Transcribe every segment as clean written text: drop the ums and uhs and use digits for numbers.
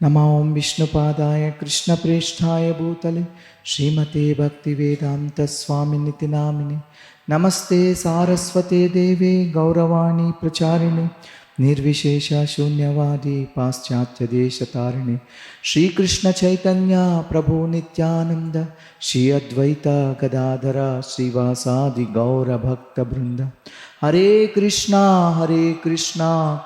Namo Om Vishnupadaya Krishna Presthaya Bhutale Srimate Bhaktivedanta Swaminiti Namini Namaste Saraswate Deve Gauravani Pracharini Nirvishesha Shunyavadi Paschatya Deshatarine Shri Krishna Chaitanya Prabhu Nityananda Shri Advaita Gadadhara Srivasadi Gaura Bhakta Brinda Hare Krishna Krishna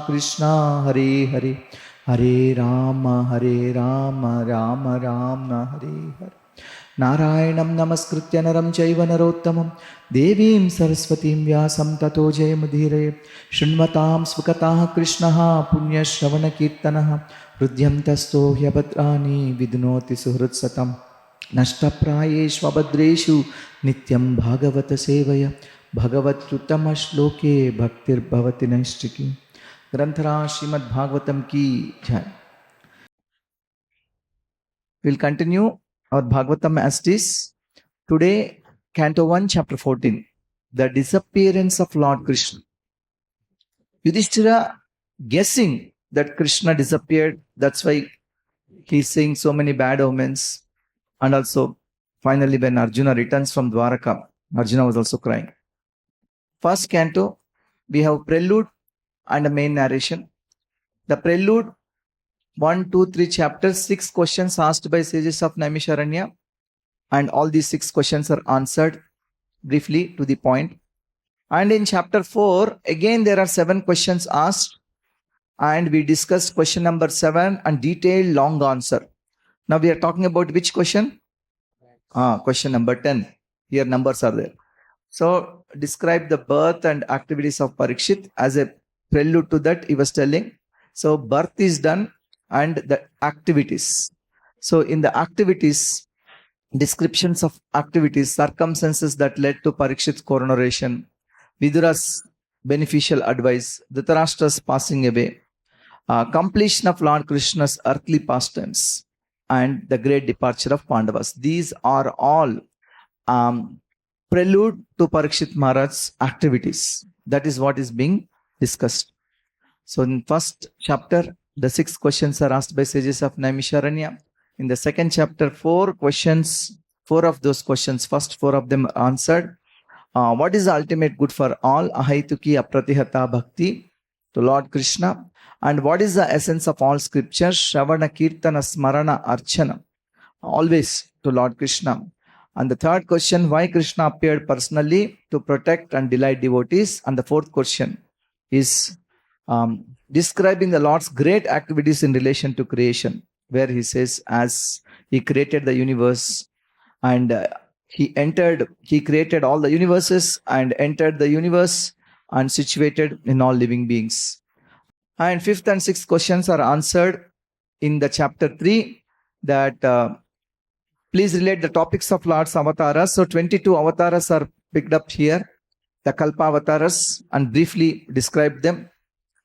Krishna Hare Hare Hare Rama, Rama Rama, Hare Hare. Narayanam namaskritya naram chaiva narottamam Devim saraswatim vyasam tato jayamudhire Shunvatam svakataha Krishnaha punya shravana kirtanaha Hrudyam tasto hyapatrani vidnoti suhrutsatam Nashtaprayeshva badreshu nityam bhagavata sevaya Bhagavat uttama shloke bhaktir bhavati naishtiki Granthara Śrīmad Bhāgavatam ki jai. We'll continue our Bhagavatam as it is. Today, Canto 1, Chapter 14. The Disappearance of Lord Kṛṣṇa. Yudhiṣṭhira guessing that Krishna disappeared. That's why he's saying so many bad omens. And also, finally, when Arjuna returns from Dvārakā, Arjuna was also crying. First canto, we have prelude and a main narration. The prelude, 1, 2, 3 chapters, 6 questions asked by sages of Naimisharanya, and all these 6 questions are answered briefly to the point. And in chapter 4, again there are 7 questions asked, and we discussed question number 7 and detailed long answer. Now we are talking about which question? Question number 10. Here numbers are there. So describe the birth and activities of Parikshit. As a prelude to that, he was telling. So birth is done and the activities. So in the activities, descriptions of activities, circumstances that led to Parikshit's coronation, Vidura's beneficial advice, Dhritarashtra's passing away, completion of Lord Kṛṣṇa's earthly pastimes, and the great departure of Pandavas. These are all prelude to Parikshit Maharaj's activities. That is what is being discussed. So in first chapter, the 6 questions are asked by sages of Naimisharanya. In the second chapter, 4 questions, 4 of those questions, first 4 of them are answered. What is the ultimate good for all? Ahaituki apratihata bhakti to Lord Kṛṣṇa. And what is the essence of all scriptures? Shravana, Kirtana, Smarana, Archana. Always to Lord Kṛṣṇa. And the third question, why Krishna appeared personally to protect and delight devotees? And the fourth question is describing the Lord's great activities in relation to creation, where he says, as he created the universe and he created all the universes and entered the universe and situated in all living beings. And fifth and sixth questions are answered in the chapter 3, that please relate the topics of Lord's avatars. So 22 avatars are picked up here, the Kalpa avatars, and briefly described them.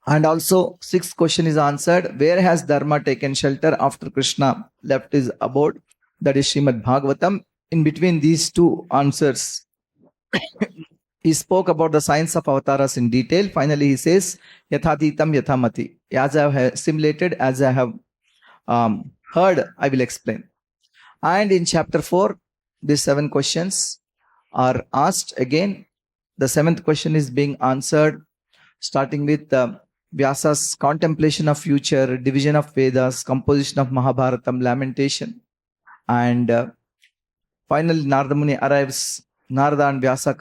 And also, 6th question is answered, where has Dharma taken shelter after Krishna left his abode? That is Śrīmad Bhāgavatam. In between these 2 answers, he spoke about the science of avatars in detail. Finally, he says, Yathatitam Yathamati. As I have assimilated, as I have heard, I will explain. And in chapter 4, these 7 questions are asked again. The 7th question is being answered, starting with Vyasa's contemplation of future, division of Vedas, composition of Mahabharatam, lamentation. And finally, Narada Muni arrives, Narada and Vyasa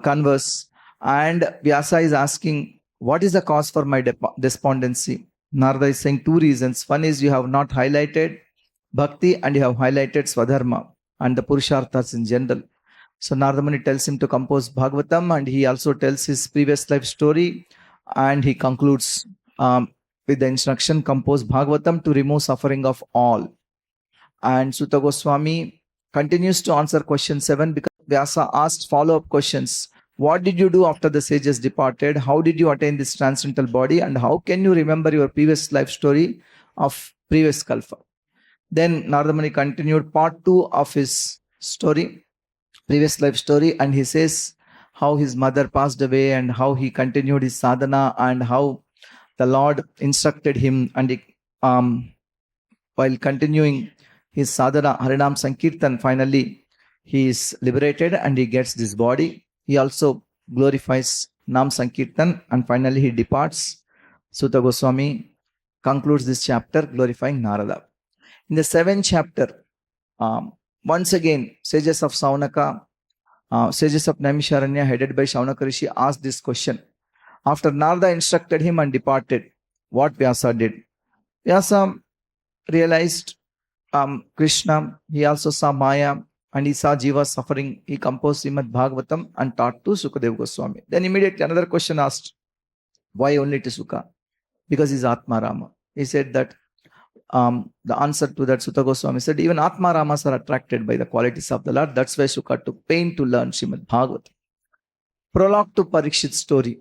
converse. And Vyasa is asking, what is the cause for my despondency? Narada is saying 2 reasons. One is you have not highlighted Bhakti and you have highlighted Swadharma and the Purusharthas in general. So Narada Muni tells him to compose Bhagavatam, and he also tells his previous life story, and he concludes with the instruction, compose Bhagavatam to remove suffering of all. And Sutta Goswami continues to answer question 7 because Vyasa asked follow-up questions. What did you do after the sages departed? How did you attain this transcendental body? And how can you remember your previous life story of previous Kalpa? Then Narada Muni continued part 2 of his story, previous life story, and he says how his mother passed away and how he continued his sadhana and how the Lord instructed him and he while continuing his sadhana, Harinam Sankirtan, finally he is liberated and he gets this body. He also glorifies Nam Sankirtan and finally he departs. Sutta Goswami concludes this chapter glorifying Narada. In the 7th chapter, once again, sages of Saunaka, sages of Naimisharanya headed by Shaunaka Rishi asked this question. After Narada instructed him and departed, what Vyasa did? Vyasa realized Krishna, he also saw Maya and he saw Jiva suffering. He composed Śrīmad Bhāgavatam and taught to Sukadeva Goswami. Then immediately another question asked, why only to Sukha? Because he's Atma Rama. He said that the answer to that, Sutta Goswami said, even Atma Ramas are attracted by the qualities of the Lord. That's why Sukha took pain to learn Śrīmad Bhāgavatam. Prologue to Parikshit's story.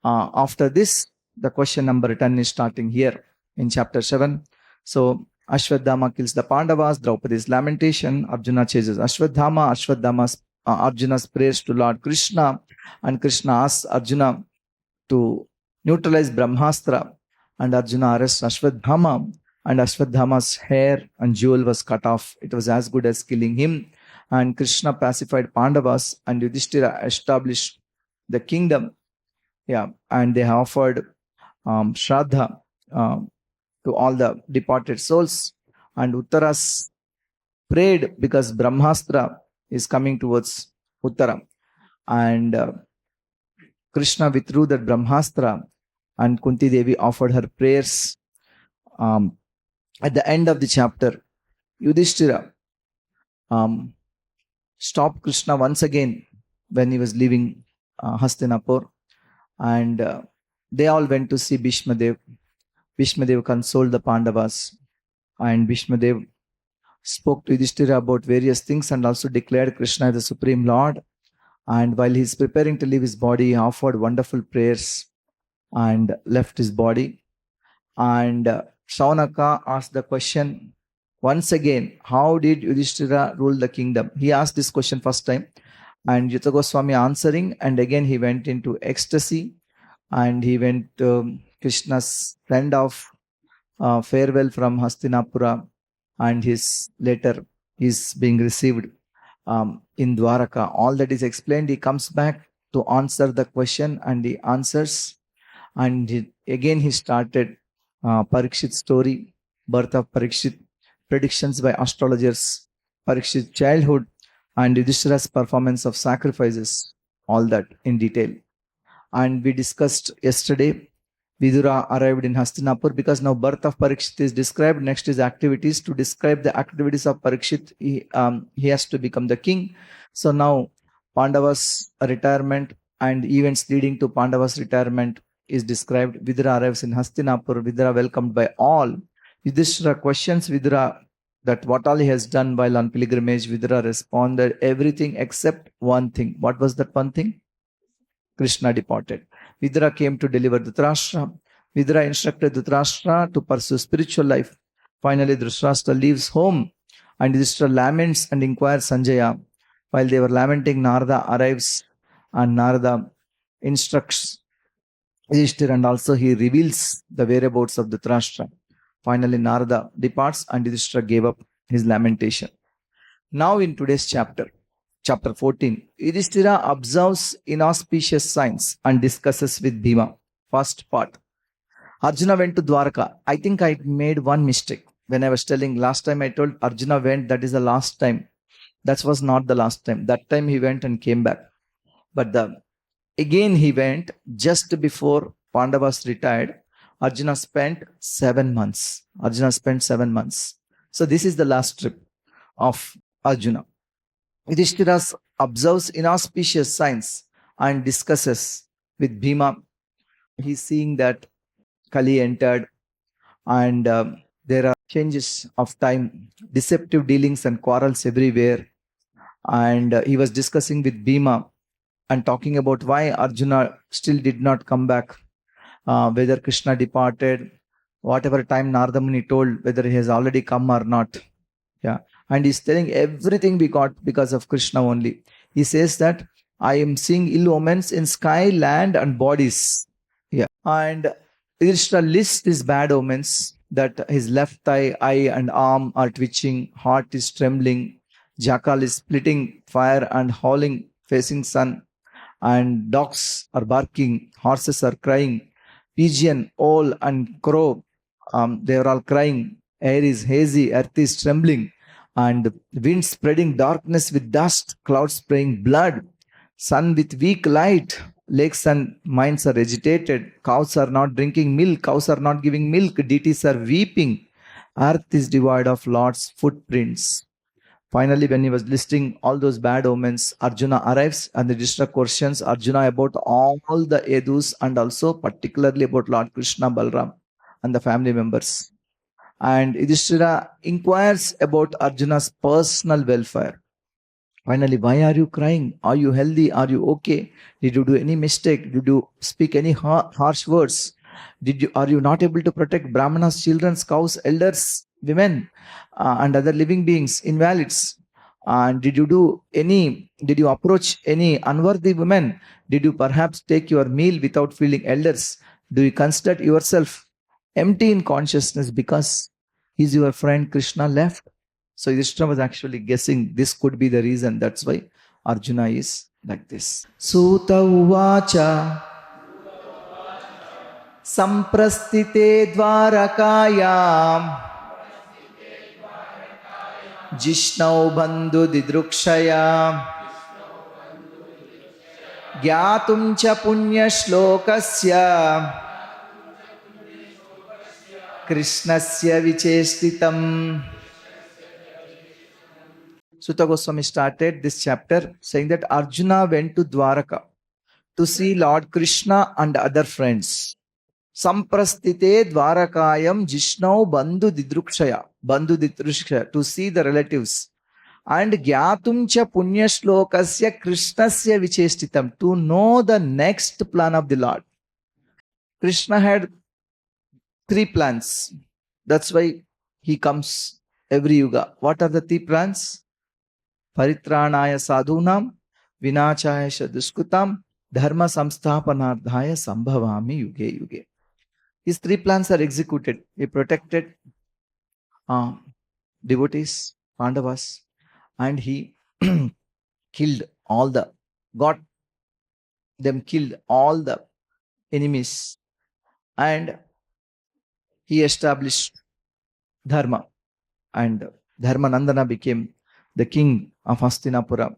After this, the question number 10 is starting here in chapter 7. So, Ashwadhama kills the Pandavas, Draupadi's lamentation, Arjuna chases Ashwadhama, Arjuna's prayers to Lord Kṛṣṇa, and Krishna asks Arjuna to neutralize Brahmastra, and Arjuna arrests Ashwadhama, and Ashwadhama's hair and jewel was cut off. It was as good as killing him, and Krishna pacified Pandavas, and Yudhiṣṭhira established the kingdom. And they offered Shraddha to all the departed souls, and Uttaras prayed because Brahmastra is coming towards Uttara, and Krishna withdrew that Brahmastra, and Kunti Devi offered her prayers. At the end of the chapter, Yudhiṣṭhira stopped Krishna once again when he was leaving Hastinapur, and they all went to see Bhishmadev. Bhishmadev consoled the Pandavas, and Bhishmadev spoke to Yudhiṣṭhira about various things and also declared Krishna as the Supreme Lord. And while he is preparing to leave his body, he offered wonderful prayers and left his body. And Shaunaka asked the question once again, how did Yudhiṣṭhira rule the kingdom? He asked this question first time, and Yuta Goswami answering, and again he went into ecstasy, and he went Krishna's friend of farewell from Hastinapura, and his letter is being received in Dvārakā. All that is explained. He comes back to answer the question, and he answers, and again he started Parikshit's story, birth of Parikshit, predictions by astrologers, Parikshit's childhood, and Yudhiṣṭhira's performance of sacrifices, all that in detail. And we discussed yesterday, Vidura arrived in Hastinapur because now birth of Parikshit is described. Next is activities. To describe the activities of Parikshit, he has to become the king. So now Pandava's retirement and events leading to Pandava's retirement is described. Vidura arrives in Hastinapur. Vidura welcomed by all. Yudhiṣṭhira questions Vidura that what all he has done while on pilgrimage. Vidura responded everything except one thing. What was that one thing? Krishna departed. Vidura came to deliver Dhritarashtra. Vidura instructed Dhritarashtra to pursue spiritual life. Finally, Dhritarashtra leaves home and Yudhiṣṭhira laments and inquires Sanjaya. While they were lamenting, Narada arrives and Narada instructs Yudhiṣṭhira, and also he reveals the whereabouts of Dhritarashtra. Finally, Narada departs and Yudhiṣṭhira gave up his lamentation. Now in today's chapter 14, Yudhiṣṭhira observes inauspicious signs and discusses with Bhima. First part. Arjuna went to Dvārakā. I think I made one mistake. When I was telling last time, I told Arjuna went, that is the last time. That was not the last time. That time he went and came back. But again he went just before Pandavas retired. Arjuna spent 7 months. So this is the last trip of Arjuna. Yudhiṣṭhira observes inauspicious signs and discusses with Bhima. He's seeing that Kali entered and there are changes of time, deceptive dealings and quarrels everywhere. And he was discussing with Bhima and talking about why Arjuna still did not come back, whether Krishna departed, whatever time Narada Muni told, whether he has already come or not. And he's telling everything we got because of Krishna only. He says that I am seeing ill omens in sky, land and bodies. And Yudhiṣṭhira lists these bad omens that his left thigh, eye and arm are twitching, heart is trembling, jackal is splitting fire and howling, facing sun, and dogs are barking, horses are crying, pigeon, owl and crow, they are all crying, air is hazy, earth is trembling, and wind spreading darkness with dust, clouds spraying blood, sun with weak light, lakes and mines are agitated, cows are not drinking milk, cows are not giving milk, deities are weeping, earth is devoid of Lord's footprints. Finally, when he was listing all those bad omens, Arjuna arrives and the Yudhiṣṭhira questions Arjuna about all the Yadus and also particularly about Lord Kṛṣṇa, Balram and the family members. And Yudhiṣṭhira inquires about Arjuna's personal welfare. Finally, why are you crying? Are you healthy? Are you okay? Did you do any mistake? Did you speak any harsh words? Are you not able to protect Brahmanas, children, cows, elders, women, and other living beings, invalids? And did you approach any unworthy women? Did you perhaps take your meal without feeling elders? Do you consider yourself empty in consciousness because is your friend Krishna left? So Yudhiṣṭhira was actually guessing this could be the reason. That's why Arjuna is like this. Suta uvacha samprastite dvarakāyam jishnau bandhu didrukshaya gyatum cha punya shlokasya krishnasya vicheshtitam. Sutta Goswami started this chapter saying that Arjuna went to Dvārakā to see Lord Kṛṣṇa and other friends. Samprastite Dvārakāyam jishnau bandhu didrukshaya, to see the relatives. And gyatum cha punya shlokasya krishnasya vicheshtitam, to know the next plan of the Lord. Krishna had 3 plans. That's why he comes every yuga. What are the 3 plans? Paritranaya sadhunam, vinachaya dushkutam, dharma samsthapanardhaya sambhavami yuge yuge. His 3 plans are executed. He protected devotees, Pandavas, and he got them killed all the enemies, and he established dharma, and Dharmanandana became the king of Hastinapura,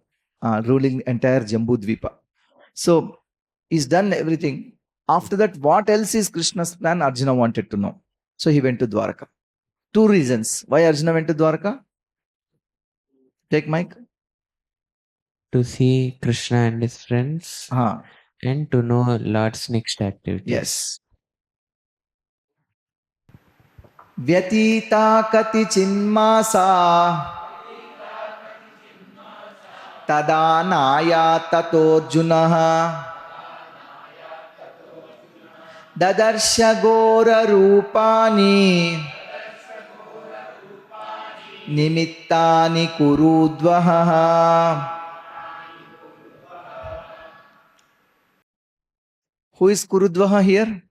ruling entire Jambudvipa. So he's done everything. After that, what else is Krishna's plan? Arjuna wanted to know. So he went to Dvārakā. 2 reasons why Arjuna went to Dvārakā. Take mic. To see Krishna and his friends and to know Lord's next activity. Yes. Vyatita kati chinmasa tadanaya tatorjunaha dadarsha gora rupani nimittani kurudvaha. Who is Kurudvaha here?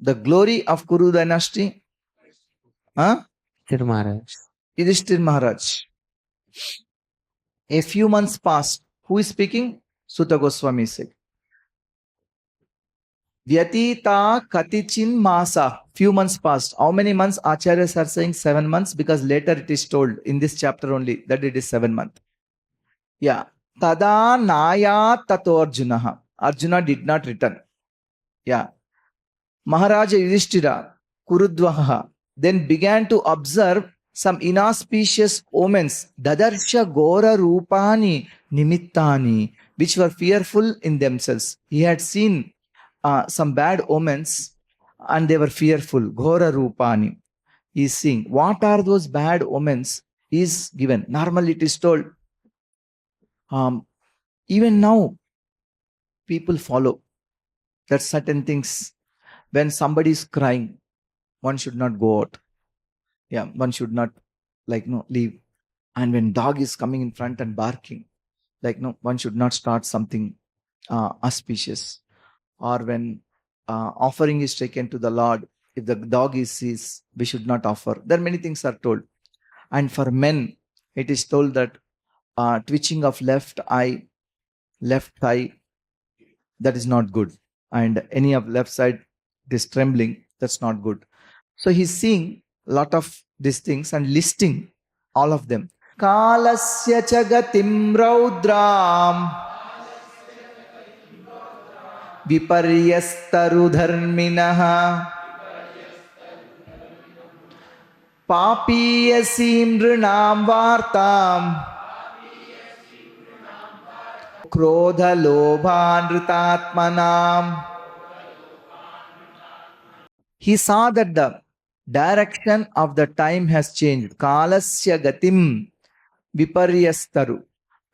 The glory of Kuru dynasty? Yudhiṣṭhira Maharaj. A few months passed. Who is speaking? Sutta Goswami said. Vyatita katichin masa. Few months passed. How many months? Acharyas are saying 7 months because later it is told in this chapter only that it is 7 months. Yeah. Tada naya tato Arjunaha. Arjuna did not return. Yeah. Mahārāja Yudhiṣṭhira, Kurudvaha, then began to observe some inauspicious omens, dadarsha gora rupani nimittani, which were fearful in themselves. He had seen some bad omens and they were fearful. Gora rupani. He is seeing. What are those bad omens? He is given. Normally it is told. Even now, people follow that certain things. When somebody is crying, one should not go out. Yeah, one should not leave. And when dog is coming in front and barking, one should not start something auspicious. Or when offering is taken to the Lord, if the dog sees, we should not offer. There are many things are told. And for men, it is told that twitching of left thigh, that is not good. And any of left side, this trembling, that's not good. So he's seeing a lot of these things and listing all of them. Kalasya chagatim raudram viparyastaru dharminaha papiyasim nrunam vartam krodha lobhanritatmanam. He saw that the direction of the time has changed. Kalasya gatim viparyastaru.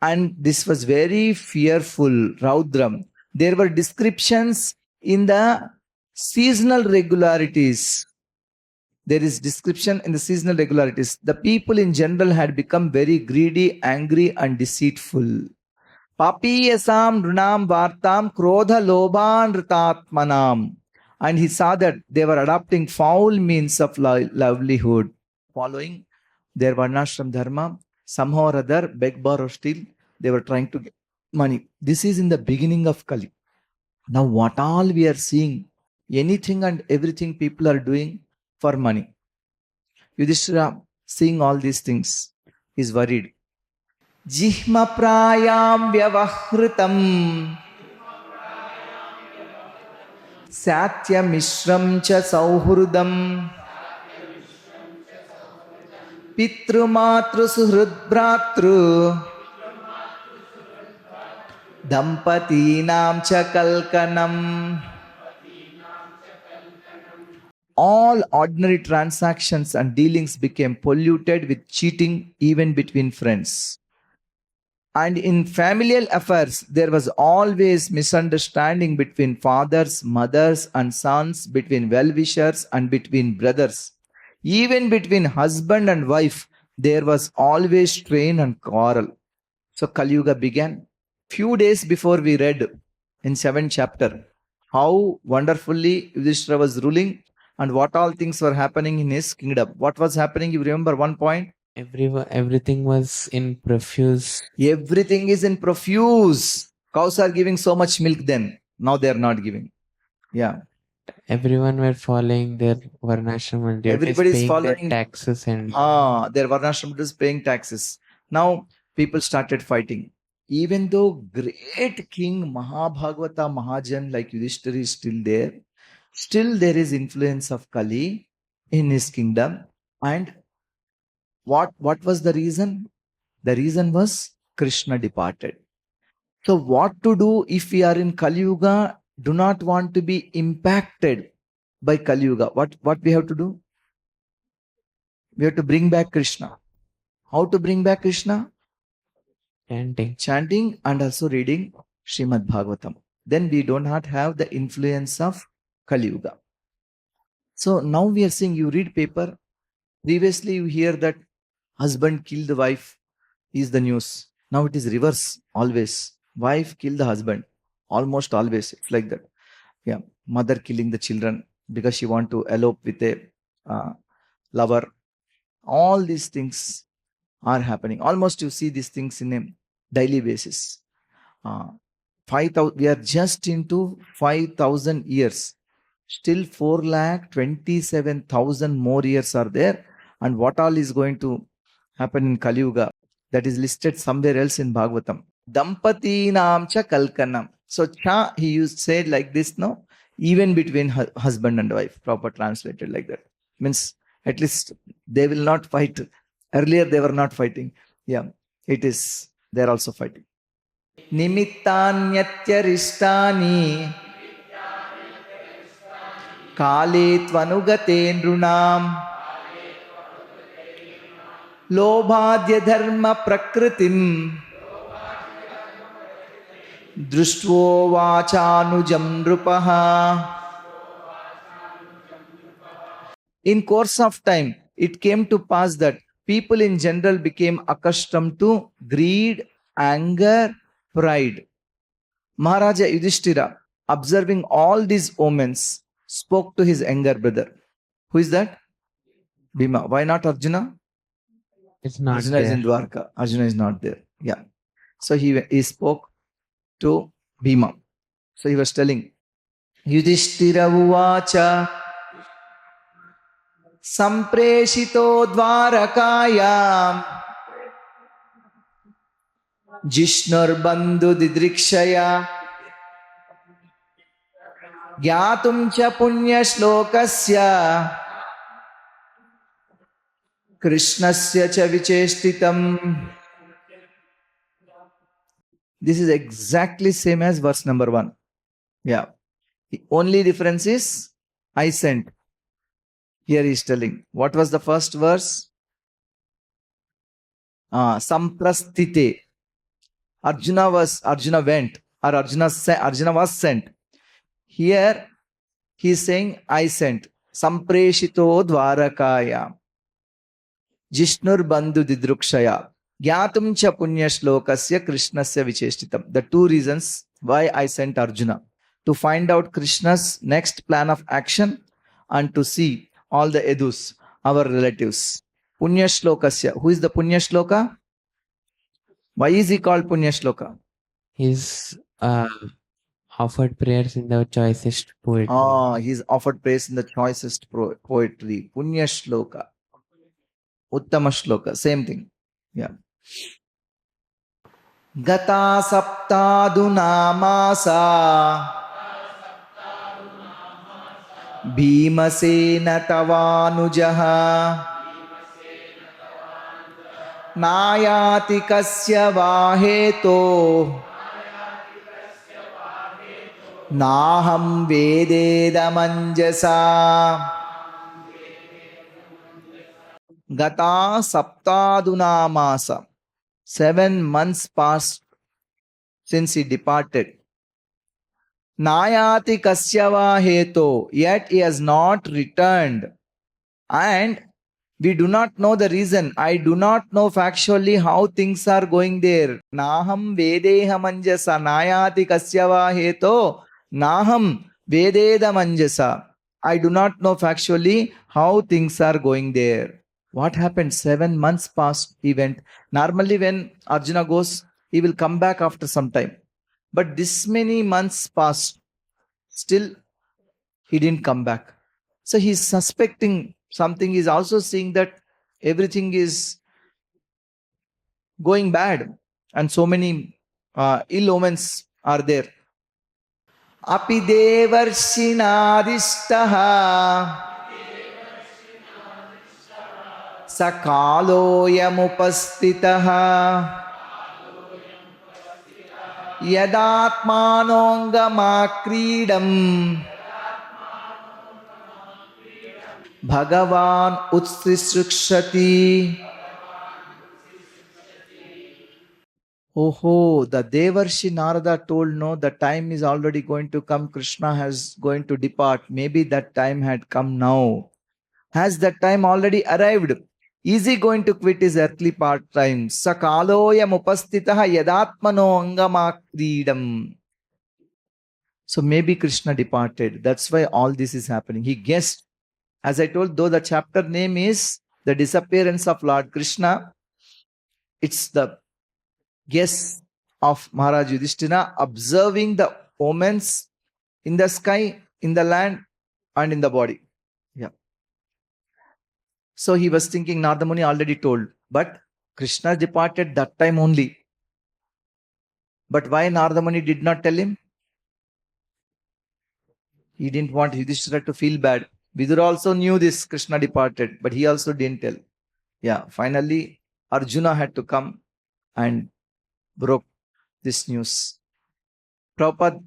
And this was very fearful, Raudram. There were descriptions in the seasonal regularities. There is description in the seasonal regularities. The people in general had become very greedy, angry and deceitful. Papiyasam runam vartam krodha lobhan ritatmanam. And he saw that they were adopting foul means of livelihood, following their varnashram dharma. Somehow or other, beg, borrow, steal, they were trying to get money. This is in the beginning of Kali. Now what all we are seeing, anything and everything people are doing for money. Yudhiṣṭhira, seeing all these things, is worried. Jihma prayam vyavahritam Satya mishram cha sauhrudam Pitru matru suhrud bratru Dampatinam cha kalkanam. All ordinary transactions and dealings became polluted with cheating even between friends. And in familial affairs, there was always misunderstanding between fathers, mothers, and sons, between well-wishers and between brothers. Even between husband and wife, there was always strain and quarrel. So Kali Yuga began. Few days before we read in 7th chapter, how wonderfully Yudhiṣṭhira was ruling and what all things were happening in his kingdom. What was happening? You remember one point? Everything was in profuse. Everything is in profuse. Cows are giving so much milk then. Now they are not giving. Yeah. Everyone were following their varnashram and everybody is following their taxes and their varnashram is paying taxes. Now people started fighting. Even though great king Mahabhagavata Mahajan like Yudhiṣṭhira is still there is influence of Kali in his kingdom. And what was the reason? The reason was Kṛṣṇa departed. So what to do if we are in Kali Yuga, do not want to be impacted by Kali Yuga? What we have to do? We have to bring back Kṛṣṇa. How to bring back Kṛṣṇa? Chanting and also reading Śrīmad Bhāgavatam. Then we do not have the influence of Kali Yuga. So now we are seeing, you read paper, previously you hear that husband killed the wife is the news. Now it is reverse always. Wife killed the husband. Almost always. It's like that. Yeah. Mother killing the children because she want to elope with a lover. All these things are happening. Almost you see these things in a daily basis. 5,000. We are just into 5,000 years. Still 4,27,000 more years are there. And what all is going to happen in Kali Yuga? That is listed somewhere else in Bhagavatam. Dampatinam cha kalkanam. So cha, he said like this, no? Even between husband and wife. Proper translated like that. Means at least they will not fight. Earlier they were not fighting. Yeah, it is. They are also fighting. Nimittanyatyarishtani Kale tvanugate nrunam Lobhadya dharma prakritim Društvo vachanujam nrupaha. In course of time, it came to pass that people in general became accustomed to greed, anger, pride. Mahārāja Yudhiṣṭhira, observing all these omens, spoke to his younger brother. Who is that? Bhima. Why not Arjuna? It's not Arjuna is there. in Dvārakā. Arjuna is not there. Yeah. So he spoke to Bhima. So he was telling, Yudhiṣṭhira uvaca sampreshito Dvārakāyam Jishnur bandhu didrikshaya Gyatum cha punya shlokasya Krishnasya cha vicheshtitam. This is exactly same as verse number 1. Yeah. The only difference is I sent. Here he is telling. What was the first verse? Samprastite. Arjuna went, or Arjuna was sent. Here he is saying I sent. Sampreshito Dvārakāya Jishnur bandhu didrukshaya Gyatum cha punya shlokasya Krishnasya vicheshtitam. The two reasons why I sent Arjuna. To find out Krishna's next plan of action and to see all the Yadus, our relatives. Punya shlokasya. Who is the punya shloka? Why is he called punya shloka? He's offered prayers in the choicest poetry. He's offered praise in the choicest poetry. Punya shloka. Uttama shloka. Same thing. Yeah. Gata saptaduna masa Bhimasena tavanujaha Nayati kasya vaheto Naham vededa manjasa. Gata saptaduna masa. 7 months passed since he departed. Nayati kasyava heto, yet he has not returned. And we do not know the reason. I do not know factually how things are going there. Naham vedeha manjasa. Nayati kasyava heto. Naham vededa manjasa. I do not know factually how things are going there. What happened? 7 months passed, he went. Normally when Arjuna goes, he will come back after some time. But this many months passed, still he didn't come back. So he is suspecting something. He is also seeing that everything is going bad and so many ill omens are there. Api devarshinādiṣṭhah sakaloyamupastitah yadatmanongamakridam Bhagavan utsrisrukshati. Oh, the Devarshi Narada told, no, the time is already going to come. Krishna has going to depart. Maybe that time had come now. Has that time already arrived? Is he going to quit his earthly part-time? Sakaloyam upastitaha yadatmano angamakridam. So maybe Krishna departed. That's why all this is happening. He guessed. As I told, though the chapter name is The Disappearance of Lord Kṛṣṇa, it's the guess of Mahārāja Yudhiṣṭhira observing the omens in the sky, in the land, and in the body. Yeah. So he was thinking, Narada Muni already told, but Krishna departed that time only. But why Narada Muni did not tell him? He didn't want Yudhiṣṭhira to feel bad. Vidura also knew this, Krishna departed, but he also didn't tell. Yeah, finally Arjuna had to come and broke this news. Prabhupada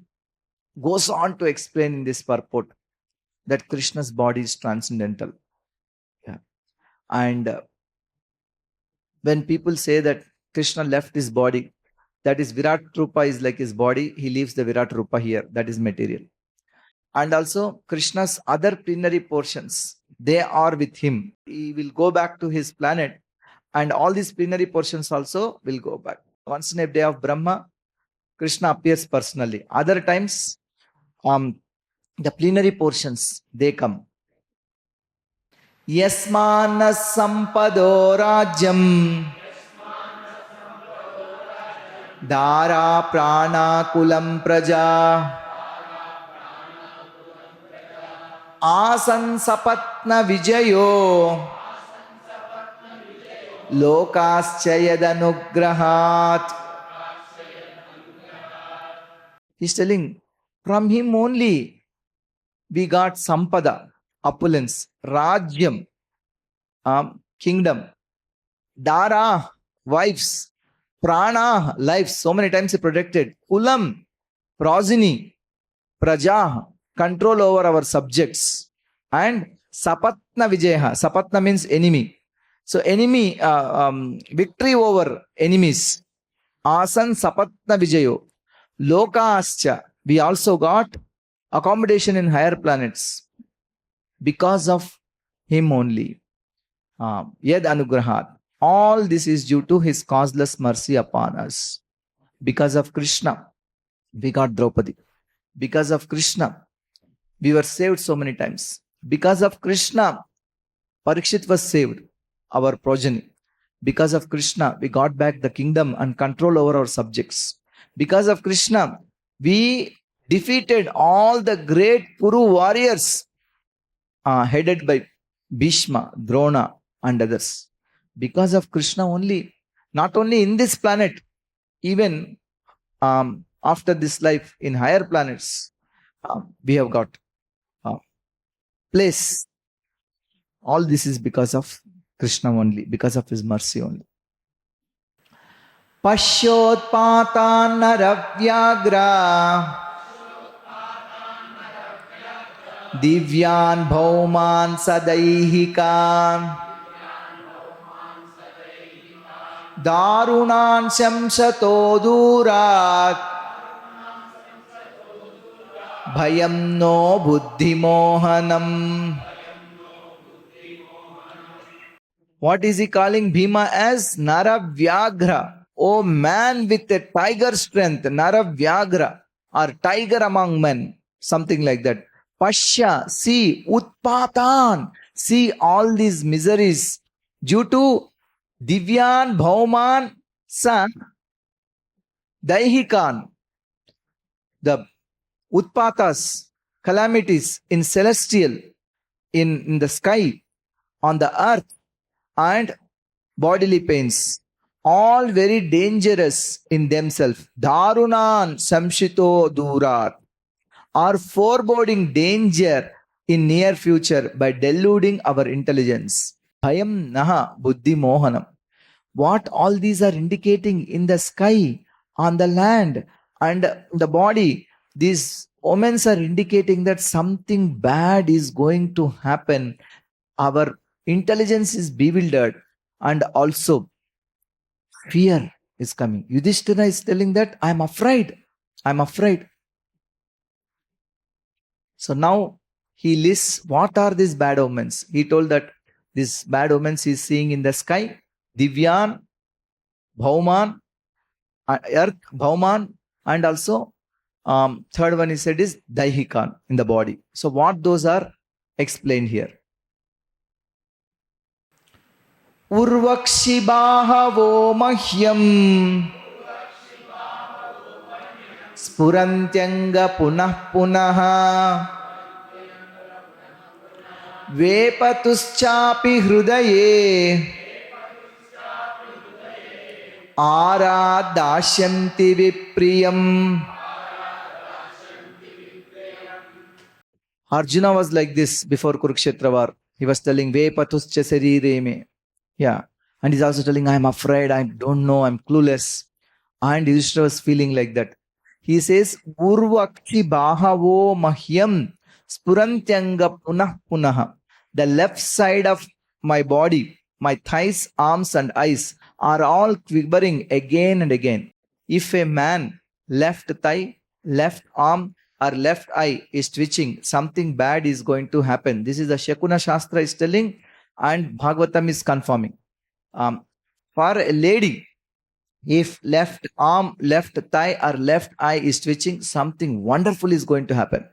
goes on to explain in this purport that Krishna's body is transcendental. Yeah. And when people say that Krishna left his body, that is Virat Rupa is like his body, he leaves the Virat Rupa here, that is material. And also Krishna's other plenary portions, they are with him. He will go back to his planet and all these plenary portions also will go back. Once in a day of Brahma, Krishna appears personally. Other times, the plenary portions, they come. Yasmana sampado rajyam Dara prana kulam praja Asan sapatna vijayo Lokaschayadanugrahat. He's telling, from him only we got sampada, opulence, rajyam, kingdom, dara, wives, prana, lives, so many times he protected, kulam, progeny, praja, control over our subjects, and sapatna vijaya. Sapatna means enemy. So enemy, victory over enemies. Asan sapatna vijayo. Lokascha. We also got accommodation in higher planets because of him only. Yad anugrahat. All this is due to his causeless mercy upon us. Because of Krishna, we got Draupadi. Because of Krishna, we were saved so many times. Because of Krishna, Parikshit was saved, our progeny. Because of Krishna, we got back the kingdom and control over our subjects. Because of Krishna, we defeated all the great Kuru warriors headed by Bhishma, Drona and others. Because of Krishna only, not only in this planet, even after this life in higher planets, we have got place. All this is because of Krishna only, because of his mercy only. Pashyotpatan naravyagra Divyan bhauman sadaihikan Darunan shamsato durat Bhayam no buddhimohanam. What is he calling Bhima as? Naravyagra. Oh man with a tiger strength. Naravyagra. Or tiger among men. Something like that. Pashya. See. Utpatan. See all these miseries. Due to Divyan Bhauman Sa Daihikan. The Utpatas. Calamities in celestial. In the sky. On the earth. And bodily pains, all very dangerous in themselves. Darunan samshito durat, are foreboding danger in near future by deluding our intelligence. Bhayam naha buddhi mohanam. What all these are indicating in the sky, on the land, and the body, these omens are indicating that something bad is going to happen. Our intelligence is bewildered and also fear is coming. Yudhiṣṭhira is telling that I am afraid. I am afraid. So now he lists what are these bad omens. He told that these bad omens he is seeing in the sky. Divyan, Bhauman, earth, Bhauman, and also third one he said is Daihikan, in the body. So what those are explained here. Urvakshi bahavo mahyam Spurantyanga punah punaha Vepatuschapi hrudaye Aradashyanti vipriyam. Arjuna was like this before Kurukshetra war. He was telling Vepatuscha sarire me. Yeah. And he's also telling, I am afraid, I don't know, I'm clueless. And Yudhiṣṭhira was feeling like that. He says, Urvakshi bahavo mahyam spurantyanga punah punaha. The left side of my body, my thighs, arms and eyes are all quivering again and again. If a man, left thigh, left arm or left eye is twitching, something bad is going to happen. This is the Shakuna Shastra is telling, and Bhagavatam is confirming. For a lady, if left arm, left thigh or left eye is twitching, something wonderful is going to happen.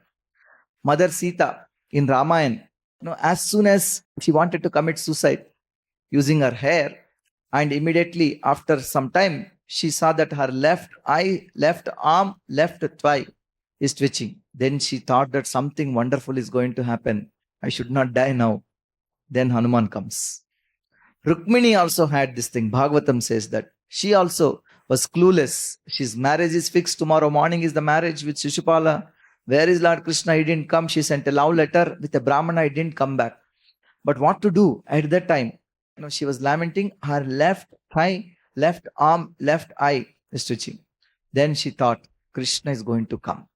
Mother Sita in Ramayana, as soon as she wanted to commit suicide using her hair, and immediately after some time, she saw that her left eye, left arm, left thigh is twitching. Then she thought that something wonderful is going to happen. I should not die now. Then Hanuman comes. Rukmini also had this thing. Bhagavatam says that she also was clueless. She's marriage is fixed. Tomorrow morning is the marriage with Shishupala. Where is Lord Kṛṣṇa? He didn't come. She sent a love letter with a Brahmana. He didn't come back. But what to do at that time? She was lamenting. Her left thigh, left arm, left eye is twitching. Then she thought Kṛṣṇa is going to come.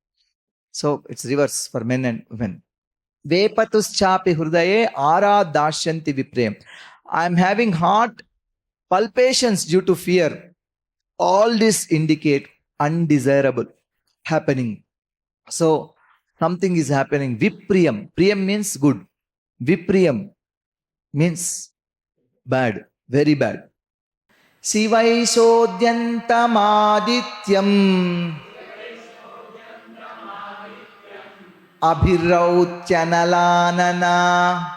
So it's reverse for men and women. Vepatuschapi hrudaye aradashyanti viprem. I am having heart palpitations due to fear. All this indicate undesirable happening. So something is happening. Vipriyam. Priyam means good. Vipriyam means bad. Very bad. Sivaishodyantamadityam abhirautyanalanana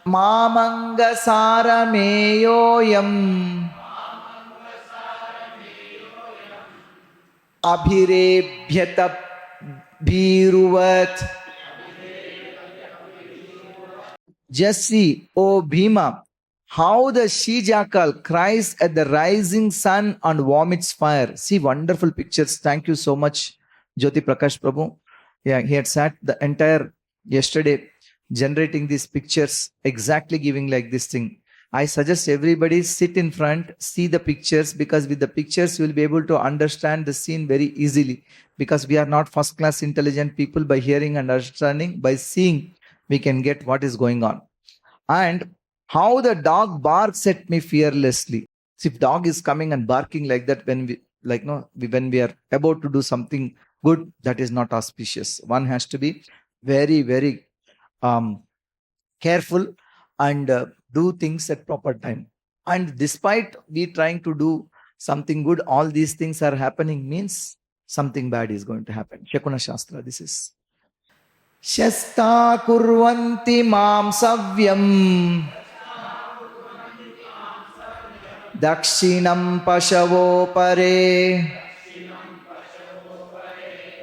Mamangasarameyoyam Abhirebhyata Bhiruvat. Just see, O Bhima, how the she-jackal cries at the rising sun and vomits fire. See, wonderful pictures. Thank you so much, Jyoti Prakash Prabhu. Yeah, he had sat the entire yesterday generating these pictures, exactly giving like this thing. I suggest everybody sit in front, see the pictures, because with the pictures you will be able to understand the scene very easily, because we are not first class intelligent people. By hearing and understanding, by seeing, we can get what is going on. And how the dog barks at me fearlessly. See, if dog is coming and barking like that when we when we are about to do something good, that is not auspicious. One has to be very, very careful and do things at proper time. And despite we trying to do something good, all these things are happening, means something bad is going to happen. Shakuna Shastra, this is. Shasta kurvanti mam savyam dakshinam pashavo pare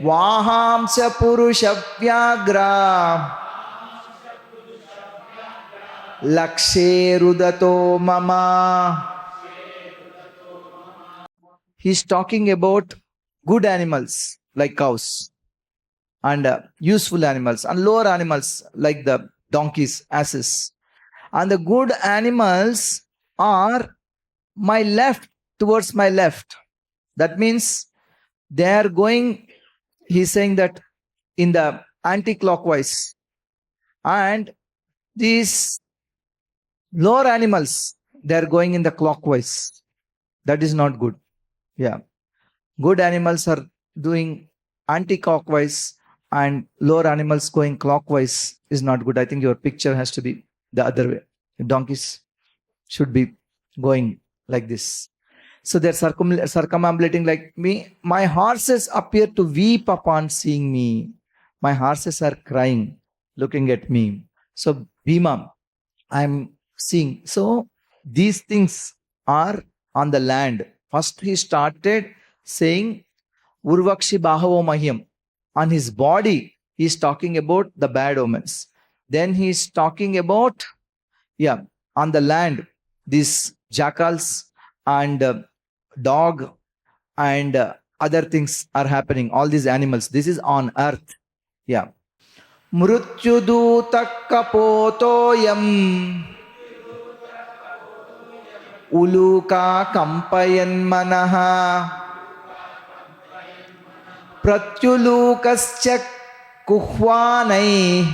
vahamsa purusha vyagra lakshe rudato mama. He's talking about good animals like cows, and useful animals, and lower animals like the donkeys, asses. And the good animals are my left, towards my left. That means they are going, he's saying that in the anti-clockwise. And these lower animals, they are going in the clockwise. That is not good. Yeah. Good animals are doing anti-clockwise, and lower animals going clockwise is not good. I think your picture has to be the other way. The donkeys should be going like this. So they're circumambulating like me. My horses appear to weep upon seeing me. My horses are crying, looking at me. So Bhima, I'm seeing. So these things are on the land. First he started saying Urvakshi Bahavo Mahyam. On his body, he is talking about the bad omens. Then he is talking about, on the land, these jackals and dog and other things are happening. All these animals. This is on earth. Yeah. Mrutyuduta kapotoyam uluka kampayan manaha pratyulukascha kuhvanai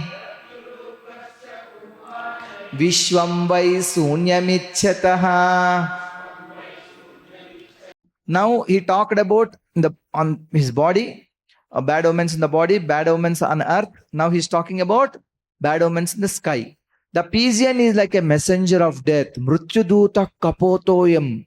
vishvam vai sunyamichyataha. Now he talked about on his body, bad omens in the body, bad omens on earth. Now he's talking about bad omens in the sky. The pigeon is like a messenger of death. Mrutyuduta kapotoyam.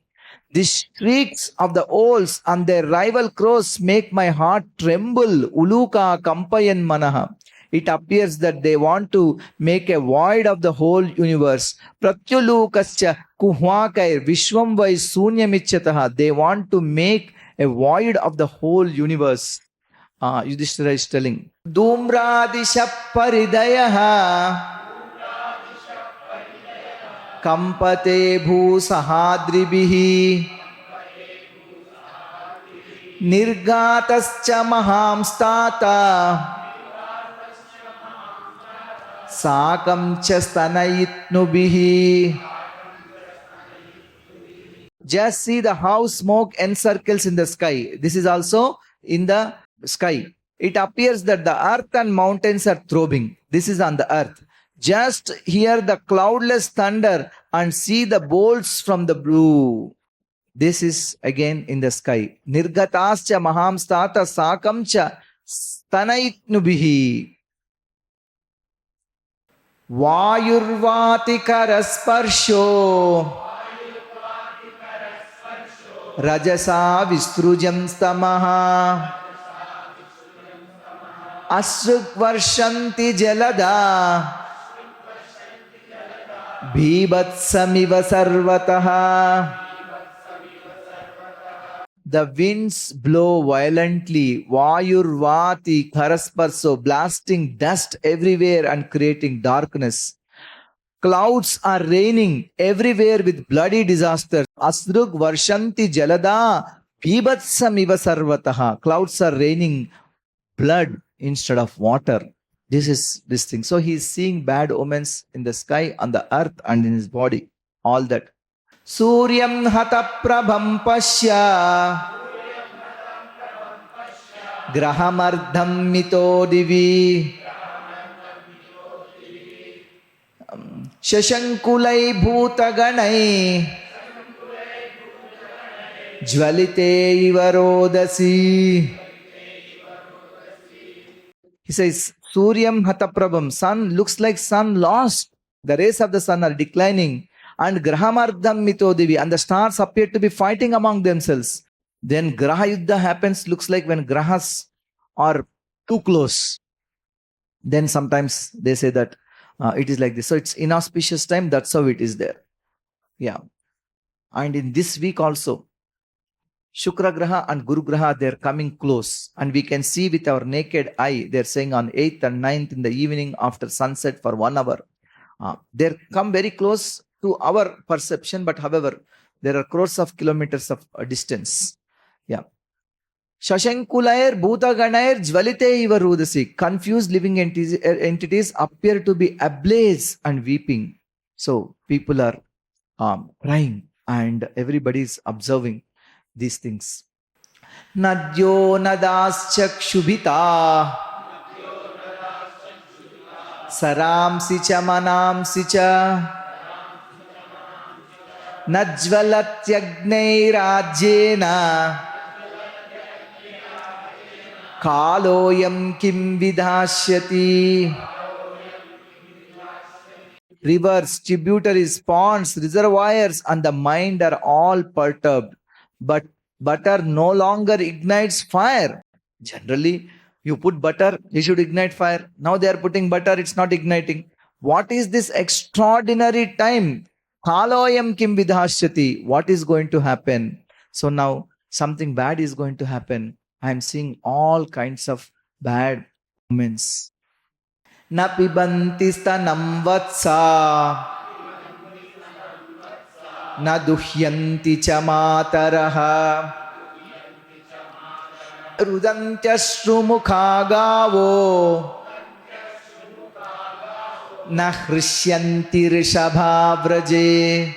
The shrieks of the owls and their rival crows make my heart tremble. Uluka kampayan manaha. it appears that they want to make a void of the whole universe. Pratyulukascha kuhvakair vishwam vai sunyamichyataha. They want to make a void of the whole universe. Yudhiṣṭhira is telling. Dhumradisha paridayaha kampate bhusahadribihi nirgatascha mahamstata sakam cha stanayitnubihi. Just see how smoke encircles in the sky. This is also in the sky. It appears that the earth and mountains are throbbing. This is on the earth. Just hear the cloudless thunder and see the bolts from the blue. This is again in the sky. Nirgatascha mahamstata sakamcha stanayitnubihi. Vayurvati karasparsho rajasa vistrujam stamaha asruk varshanti jalada bhibatsamiva sarvataha. The winds blow violently, vayurvati karasparso, blasting dust everywhere and creating darkness. Clouds are raining everywhere with bloody disasters. Asruk varshanti jalada bhibatsamiva sarvataha. Clouds are raining blood instead of water. This is this thing. So he is seeing bad omens in the sky, on the earth, and in his body. All that. Suryam hata prabham pasya grahamardham mito divi shashankulai bhutaganai jvalite ivarodasi. He says, Suryam hata prabham, sun looks like sun lost. The rays of the sun are declining. And grahamardham mito divi, and the stars appear to be fighting among themselves. Then graha yuddha happens, looks like when grahas are too close. Then sometimes they say that it is like this. So it's inauspicious time, that's how it is there. Yeah. And in this week also, Shukra Graha and Guru Graha, they're coming close. And we can see with our naked eye, they're saying on 8th and 9th in the evening after sunset for 1 hour. They come very close to our perception, but however, there are crores of kilometers of distance. Yeah. Shashankulair bhutaganair jvalite ivarudasi. Confused living entities appear to be ablaze and weeping. So people are crying and everybody is observing these things. Nadyo nadaschakshubhita saramsi cha manamsi cha najvalatyagnairadjena kaloyam kim vidhashyati. Rivers, tributaries, ponds, reservoirs and the mind are all perturbed. But butter no longer ignites fire. Generally, you put butter, you should ignite fire. Now they are putting butter, it's not igniting. What is this extraordinary time? Kaloyam kim vidhashyati. What is going to happen? So now something bad is going to happen. I am seeing all kinds of bad omens. Na pibanti stanam vatsa na duhyanti cha mataraha rudantyashru mukha gavo na hrishyanti rishabha vraje.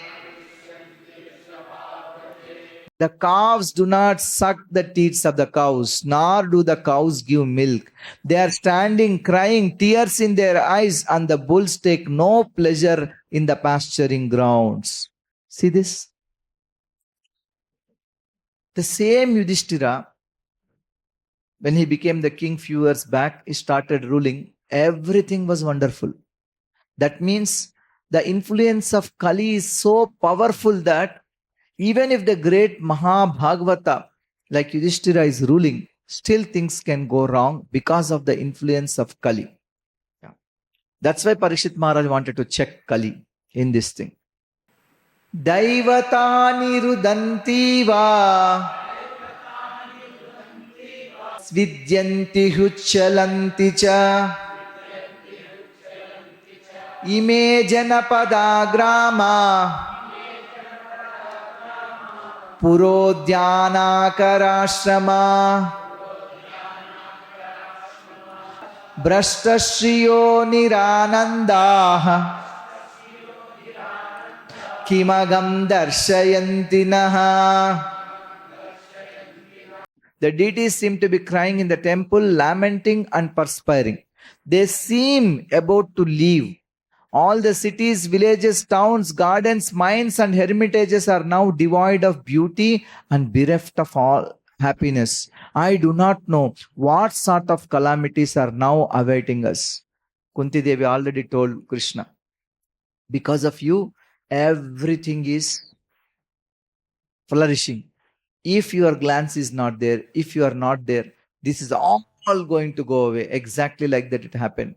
The calves do not suck the teats of the cows, nor do the cows give milk. They are standing, crying, tears in their eyes, and the bulls take no pleasure in the pasturing grounds. See this? The same Yudhiṣṭhira, when he became the king few years back, he started ruling. Everything was wonderful. That means the influence of Kali is so powerful that even if the great Bhāgavata like Yudhiṣṭhira is ruling, still things can go wrong because of the influence of Kali. That's why Parikshit Maharaj wanted to check Kali in this thing. Daivatani rudantiva svidyanti hucchalanti cha ime janapada grama purodhyanakarashrama brashtashriyo niranandaha kimagam darshayanti naha. The deities seem to be crying in the temple, lamenting and perspiring. They seem about to leave. All the cities, villages, towns, gardens, mines and hermitages are now devoid of beauty and bereft of all happiness. I do not know what sort of calamities are now awaiting us. Kunti Devi already told Krishna, because of you, everything is flourishing. If your glance is not there, if you are not there, this is all going to go away. Exactly like that it happened.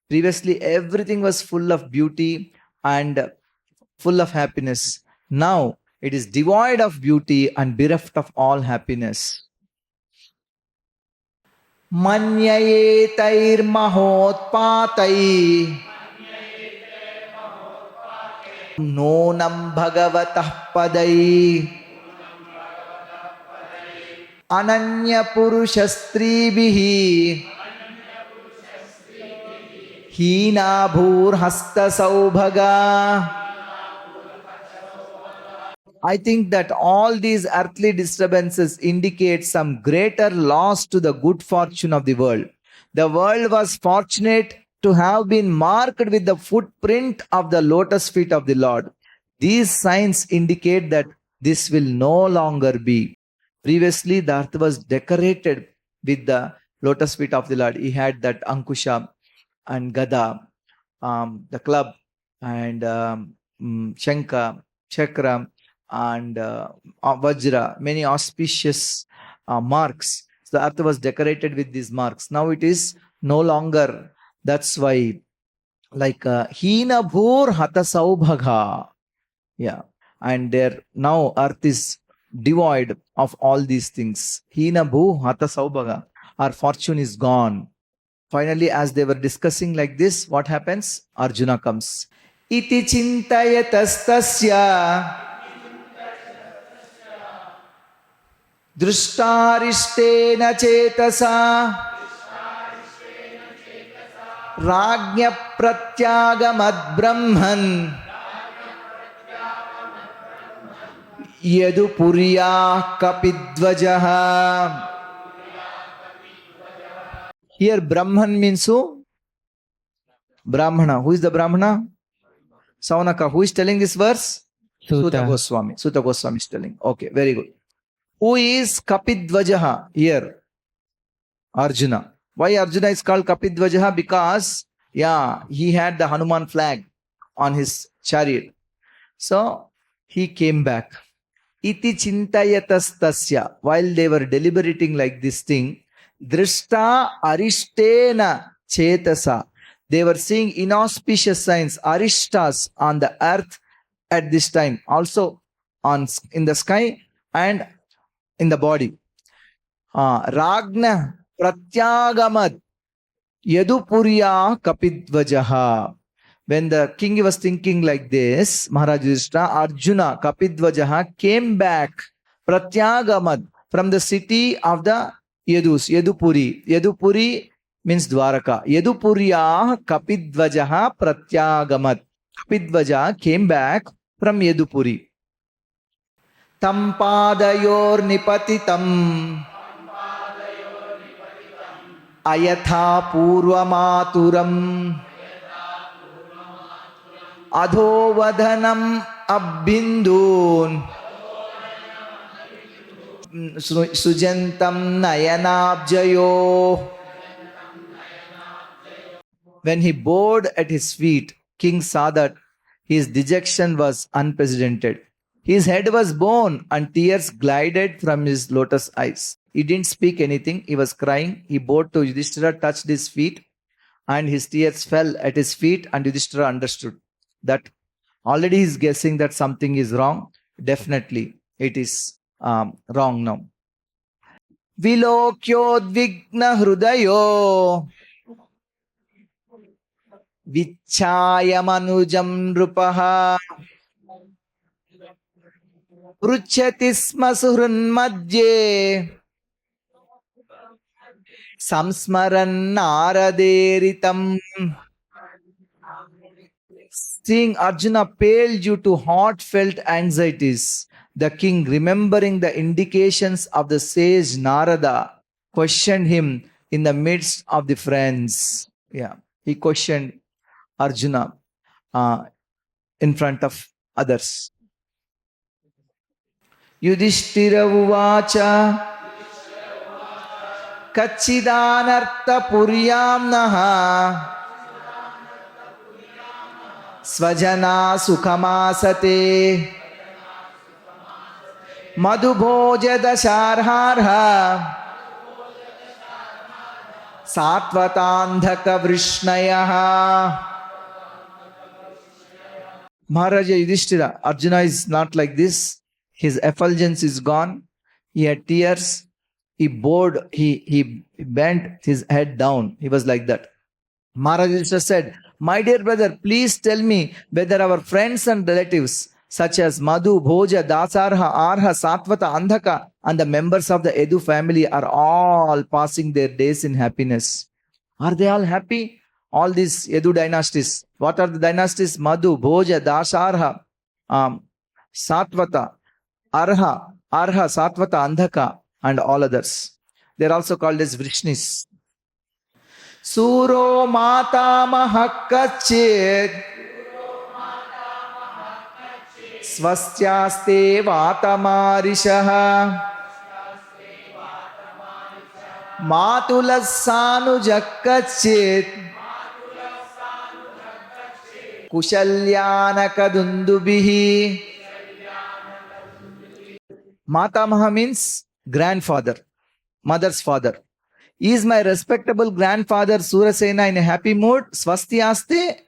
Previously, everything was full of beauty and full of happiness. Now, it is devoid of beauty and bereft of all happiness. Manyayetair mahotpatai nonam bhagavatah padai ananya purushastribihi hina bhur hasta saubhaga. I think that all these earthly disturbances indicate some greater loss to the good fortune of the world. The world was fortunate to have been marked with the footprint of the lotus feet of the Lord. These signs indicate that this will no longer be. Previously, the earth was decorated with the lotus feet of the Lord. He had that Ankusha and Gada, the club, and Shankha, Chakra, and Vajra, many auspicious marks. So the earth was decorated with these marks. Now it is no longer. That's why, like Hina Bhur Hata Saubhaga. Yeah. And there now earth is devoid of all these things. Hina Bhu Hata Saubhaga. Our fortune is gone. Finally, as they were discussing like this, what happens? Arjuna comes. Iti chintayatastasya drishtarishtena chetasa ragnya pratyagamad brahman Yadu purya kapidvajaha. Here Brahman means who? Brahmana. Who is the Brahmana? Saunaka. Who is telling this verse? Sutta Goswami. Sutta Goswami is telling. Okay, very good. Who is Kapidvajaha here? Arjuna. Why Arjuna is called Kapidvajaha? Because, he had the Hanuman flag on his chariot. So, he came back. Iti chintayatastasya. While they were deliberating like this thing, drishta arishtena chetasa. They were seeing inauspicious signs, arishtas, on the earth at this time. Also in the sky and in the body. Ragna pratyagamad yadupurya kapidvajaha. When the king was thinking like this, Mahārāja Yudhiṣṭhira, Arjuna Kapidvajaha came back, pratyagamad, from the city of the Yadus, Yadupuri. Yadupuri means Dvārakā. Yadupurya Kapidvajaha pratyagamad. Kapidvaja came back from Yadupuri. Tampadayor nipatitam ayatha purvamaturam adhovadhanam abhindun sujantam nayanabjayo. When he bowed at his feet, king saw that his dejection was unprecedented. His head was bowed and tears glided from his lotus eyes. He didn't speak anything. He was crying. He bowed to Yudhiṣṭhira, touched his feet, and his tears fell at his feet, and Yudhiṣṭhira understood that already he is guessing that something is wrong. Definitely it is wrong now. Vilokyodvigna hrudayo vichaya manujam nrupaha pruchati sma suhrun madhye samsmaran naraderitam. Seeing Arjuna pale due to heartfelt anxieties, the king, remembering the indications of the sage Narada, questioned him in the midst of the friends. Yeah, he questioned Arjuna in front of others. Yudhiṣṭhira uvacha kachidanartha puryamnaha svajana sukhamasate madhubhoja dasharharha satvatandhaka vrishnayaha. Mahārāja Yudhiṣṭhira, Arjuna is not like this. His effulgence is gone. He had tears. He bowed, he bent his head down. He was like that. Mahārāja Yudhiṣṭhira said, "My dear brother, please tell me whether our friends and relatives such as Madhu, Bhoja, Dasarha, Arha, Satvata, Andhaka and the members of the Yadu family are all passing their days in happiness." Are they all happy? All these Yadu dynasties. What are the dynasties? Madhu, Bhoja, Dasarha, Satvata, Arha, Satvata, Andhaka and all others. They are also called as Vrishnis. Suro mata mahakachit swastyaste vatamarishaha matulasanujakkachit kushalyanakadundubihi. Matamaha means grandfather, mother's father. Is my respectable grandfather Surasena in a happy mood? Swastyaste.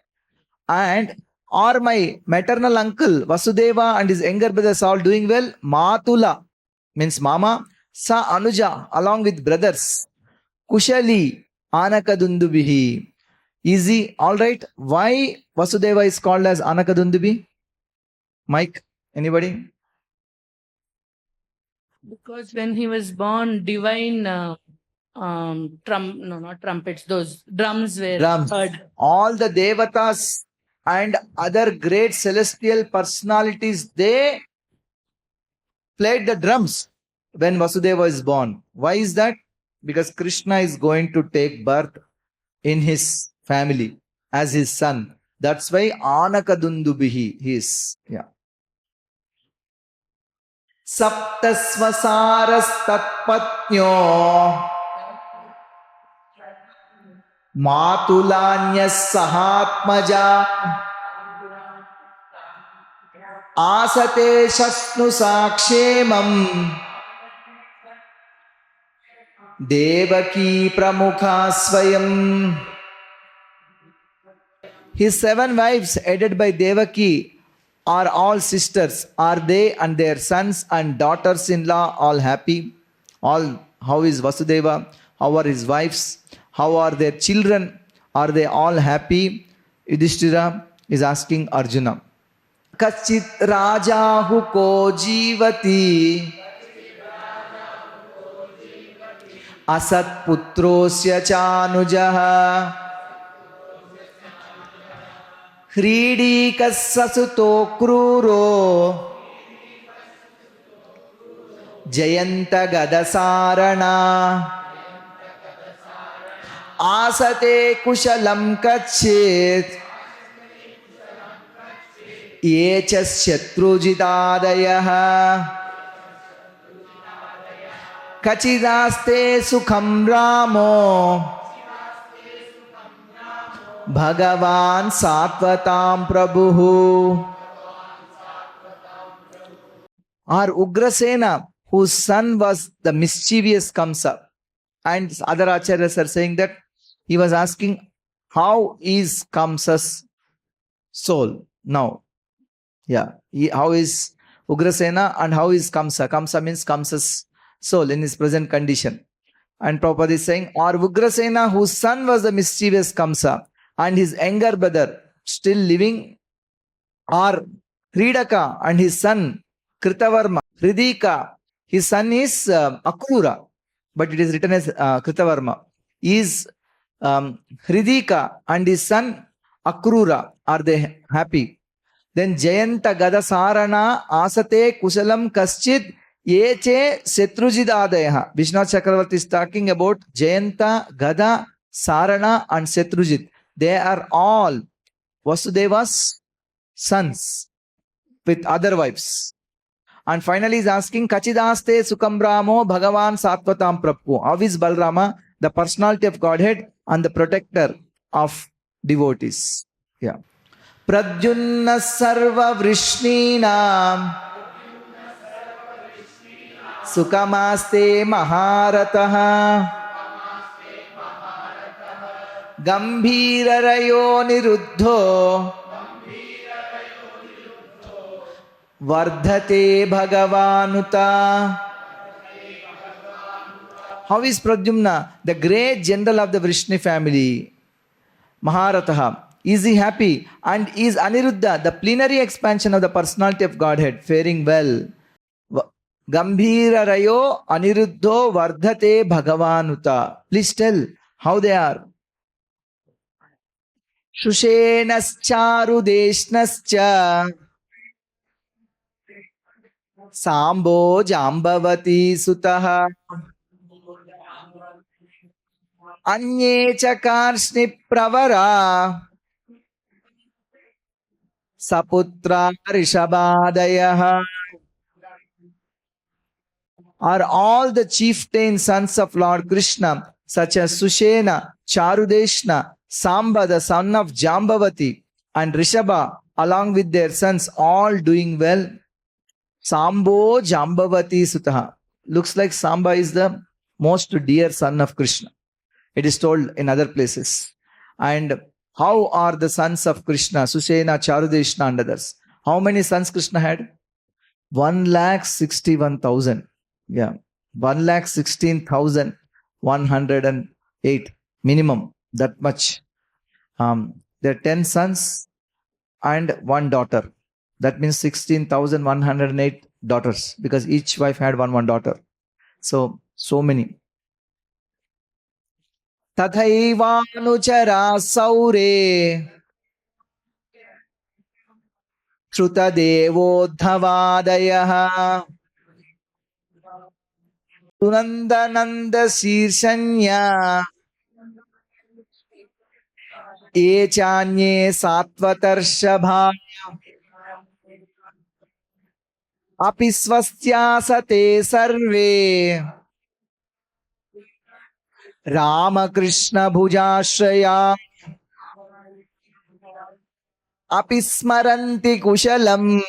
And or my maternal uncle Vasudeva and his younger brothers all doing well? Matula means mama. Sa Anuja along with brothers. Kushali Anakadundubihi. Is he alright? Why Vasudeva is called as Anakadundubi? Mike, anybody? Because when he was born, divine not trumpets, those drums were heard. All the devatas and other great celestial personalities, they played the drums when Vasudeva is born. Why is that? Because Krishna is going to take birth in his family as his son. That's why Anakadundubihi he is. Yeah. Saptasvasaras tatpatnyo Matulanyas sahatmaja Asate shasnu sakshemam Devaki pramukha swayam. His 7 wives headed by Devaki are all sisters. Are they and their sons and daughters-in-law all happy? All. How is Vasudeva? How are his wives? How are their children? Are they all happy? Yudhiṣṭhira is asking Arjuna. Kachit rajahu ko jivati asat putrosya chanujaha hridi kassasuto kruro jayanta gadasarana asate kushalam kachit yechas shatrujitadayah kachidaste sukham ramo Bhagavan Satvatam Prabhu. Our Ugrasena, whose son was the mischievous Kamsa, and other acharyas are saying that he was asking how is Kamsa's soul now? Yeah. How is Ugrasena and how is Kamsa? Kamsa means Kamsa's soul in his present condition. And Prabhupada is saying, or Ugrasena, whose son was the mischievous Kamsa, and his younger brother still living, or Hridaka and his son Kritavarma, Hridika, his son is Akrura, but it is written as Kritavarma, is Hridika and his son Akrura, are they happy? Then Jayanta Gada Sarana Asate Kusalam Kaschid Yeche Setrujid Adayaha. Vishnu Chakravarti is talking about Jayanta, Gada, Sarana and Setrujit. They are all Vasudeva's sons with other wives. And finally is asking Kachidaste Sukambramo Bhagavan Satvatam Prabhu. How is Balrama? The personality of Godhead and the protector of devotees. Yeah. Pradyunna Sarva Vrishninam Sukamaste Mahārātaha Gambhīrarayo Niruddho Vardhate Bhagavanuta. How is Pradyumna, the great general of the Vrishni family, Mahārātaha? Is he happy? And is Aniruddha, the plenary expansion of the personality of Godhead, faring well? Gambhīrarayo Aniruddho Vardhate Bhagavanuta. Please tell how they are. Shushenascharu Deshnascha Sambo Jambavati Sutaha Anye Chakarshni Pravara Saputra Rishabhadayaha. Are all the chieftain sons of Lord Kṛṣṇa, such as Sushena, Charudeshna, Samba, the son of Jambavati, and Rishabha, along with their sons, all doing well? Sambo Jambavati Sutaha. Looks like Samba is the most dear son of Kṛṣṇa. It is told in other places. And how are the sons of Kṛṣṇa, Sushena, Charudeshna and others? How many sons Kṛṣṇa had? 161,000. Yeah. 116,108 minimum. That much. There are 10 sons and 1 daughter. That means 16,108 daughters, because each wife had one daughter. So many. Tathaivanuchara saure Shruta Devodhavadayaha Sunandananda Shirshanya Echanye Sattvatarshapha Apisvastyasate sarve Ramakrishna Bhujashraya Apismaranti Kushalam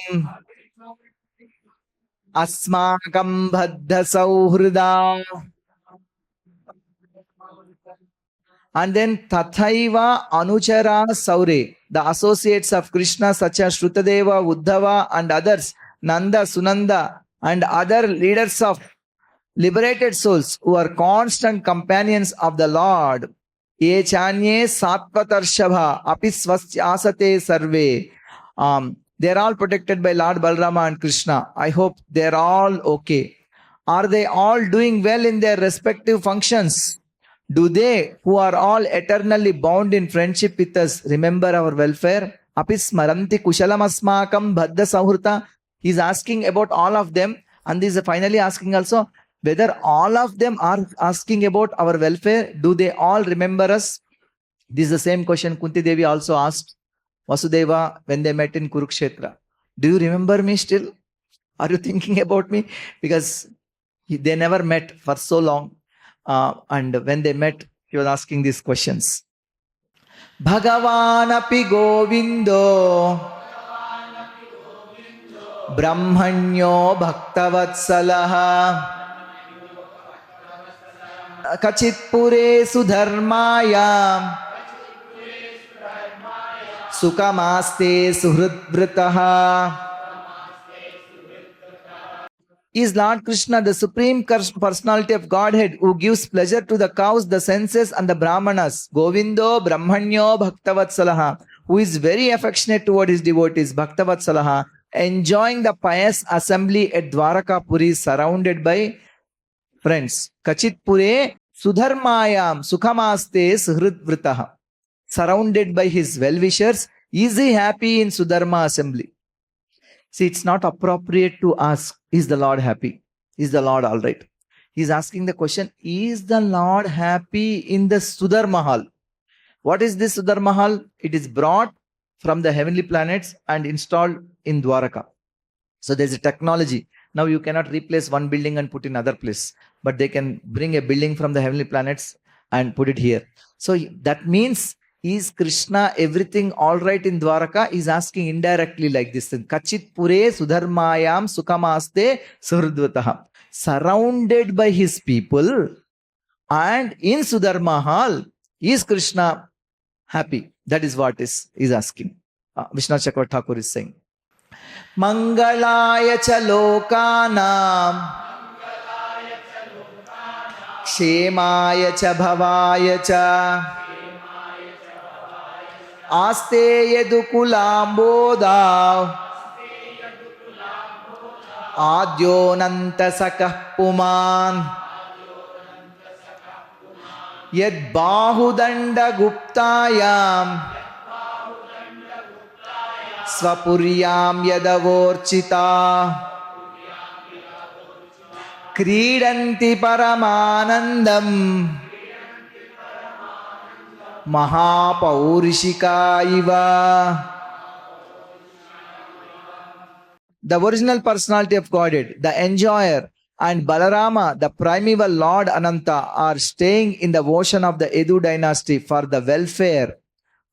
Asmakam Baddha Sauhrida. And then Tathaiva Anuchara Saure, the associates of Krishna such as Shrutadeva, Uddhava and others, Nanda, Sunanda and other leaders of liberated souls who are constant companions of the Lord. Echanye Sattvatarshapha Apisvastyasate sarve. They are all protected by Lord Balrama and Krishna. I hope they are all okay. Are they all doing well in their respective functions? Do they, who are all eternally bound in friendship with us, remember our welfare? Apismaranti kushalam asmakam baddha sauhrita. He is asking about all of them, and he is finally asking also whether all of them are asking about our welfare. Do they all remember us? This is the same question Kunti Devi also asked Vasudeva when they met in Kurukshetra. Do you remember me still? Are you thinking about me? Because they never met for so long. And when they met, he was asking these questions. Bhagavan api Govindo Brahmanyo Bhaktavatsalaha Kachit Pure Sudharmaya Sukamaste suhridvritaha. Is Lord Krishna the Supreme Personality of Godhead who gives pleasure to the cows, the senses and the brahmanas. Govindo Brahmanyo Bhaktavatsalaha, who is very affectionate toward his devotees. Bhaktavatsalaha, enjoying the pious assembly at Dvārakā Puri, surrounded by friends. Kachit Pure Sudharmayam Sukhamaste Suhridvritaha, surrounded by his well-wishers. Is he happy in Sudharma assembly? See, it's not appropriate to ask, is the Lord happy? Is the Lord all right? He's asking the question, is the Lord happy in the Sudharma hall? What is this Sudharma hall? It is brought from the heavenly planets and installed in Dvārakā. So there's a technology. Now you cannot replace one building and put in another place, but they can bring a building from the heavenly planets and put it here. So that means, is Krishna everything all right in Dvārakā? Is asking indirectly like this. Kachit Pure Sudharmayam Sukamaste Suhridvritaha. Surrounded by his people and in Sudharma hall, is Krishna happy? That is what is asking. Vishnu Chakravarti Thakur is saying. Mangalaya cha lokanam Kshemaya cha bhavaya cha Aste Yadu kulamboda Adyonanta sakah puman Yad bahudanda guptayam Svapuryam yadavorchita Kridanti paramanandam Mahapaurishika iva. The original personality of Godhead, the enjoyer, and Balarama, the primeval Lord Ananta, are staying in the ocean of the Yadu dynasty for the welfare,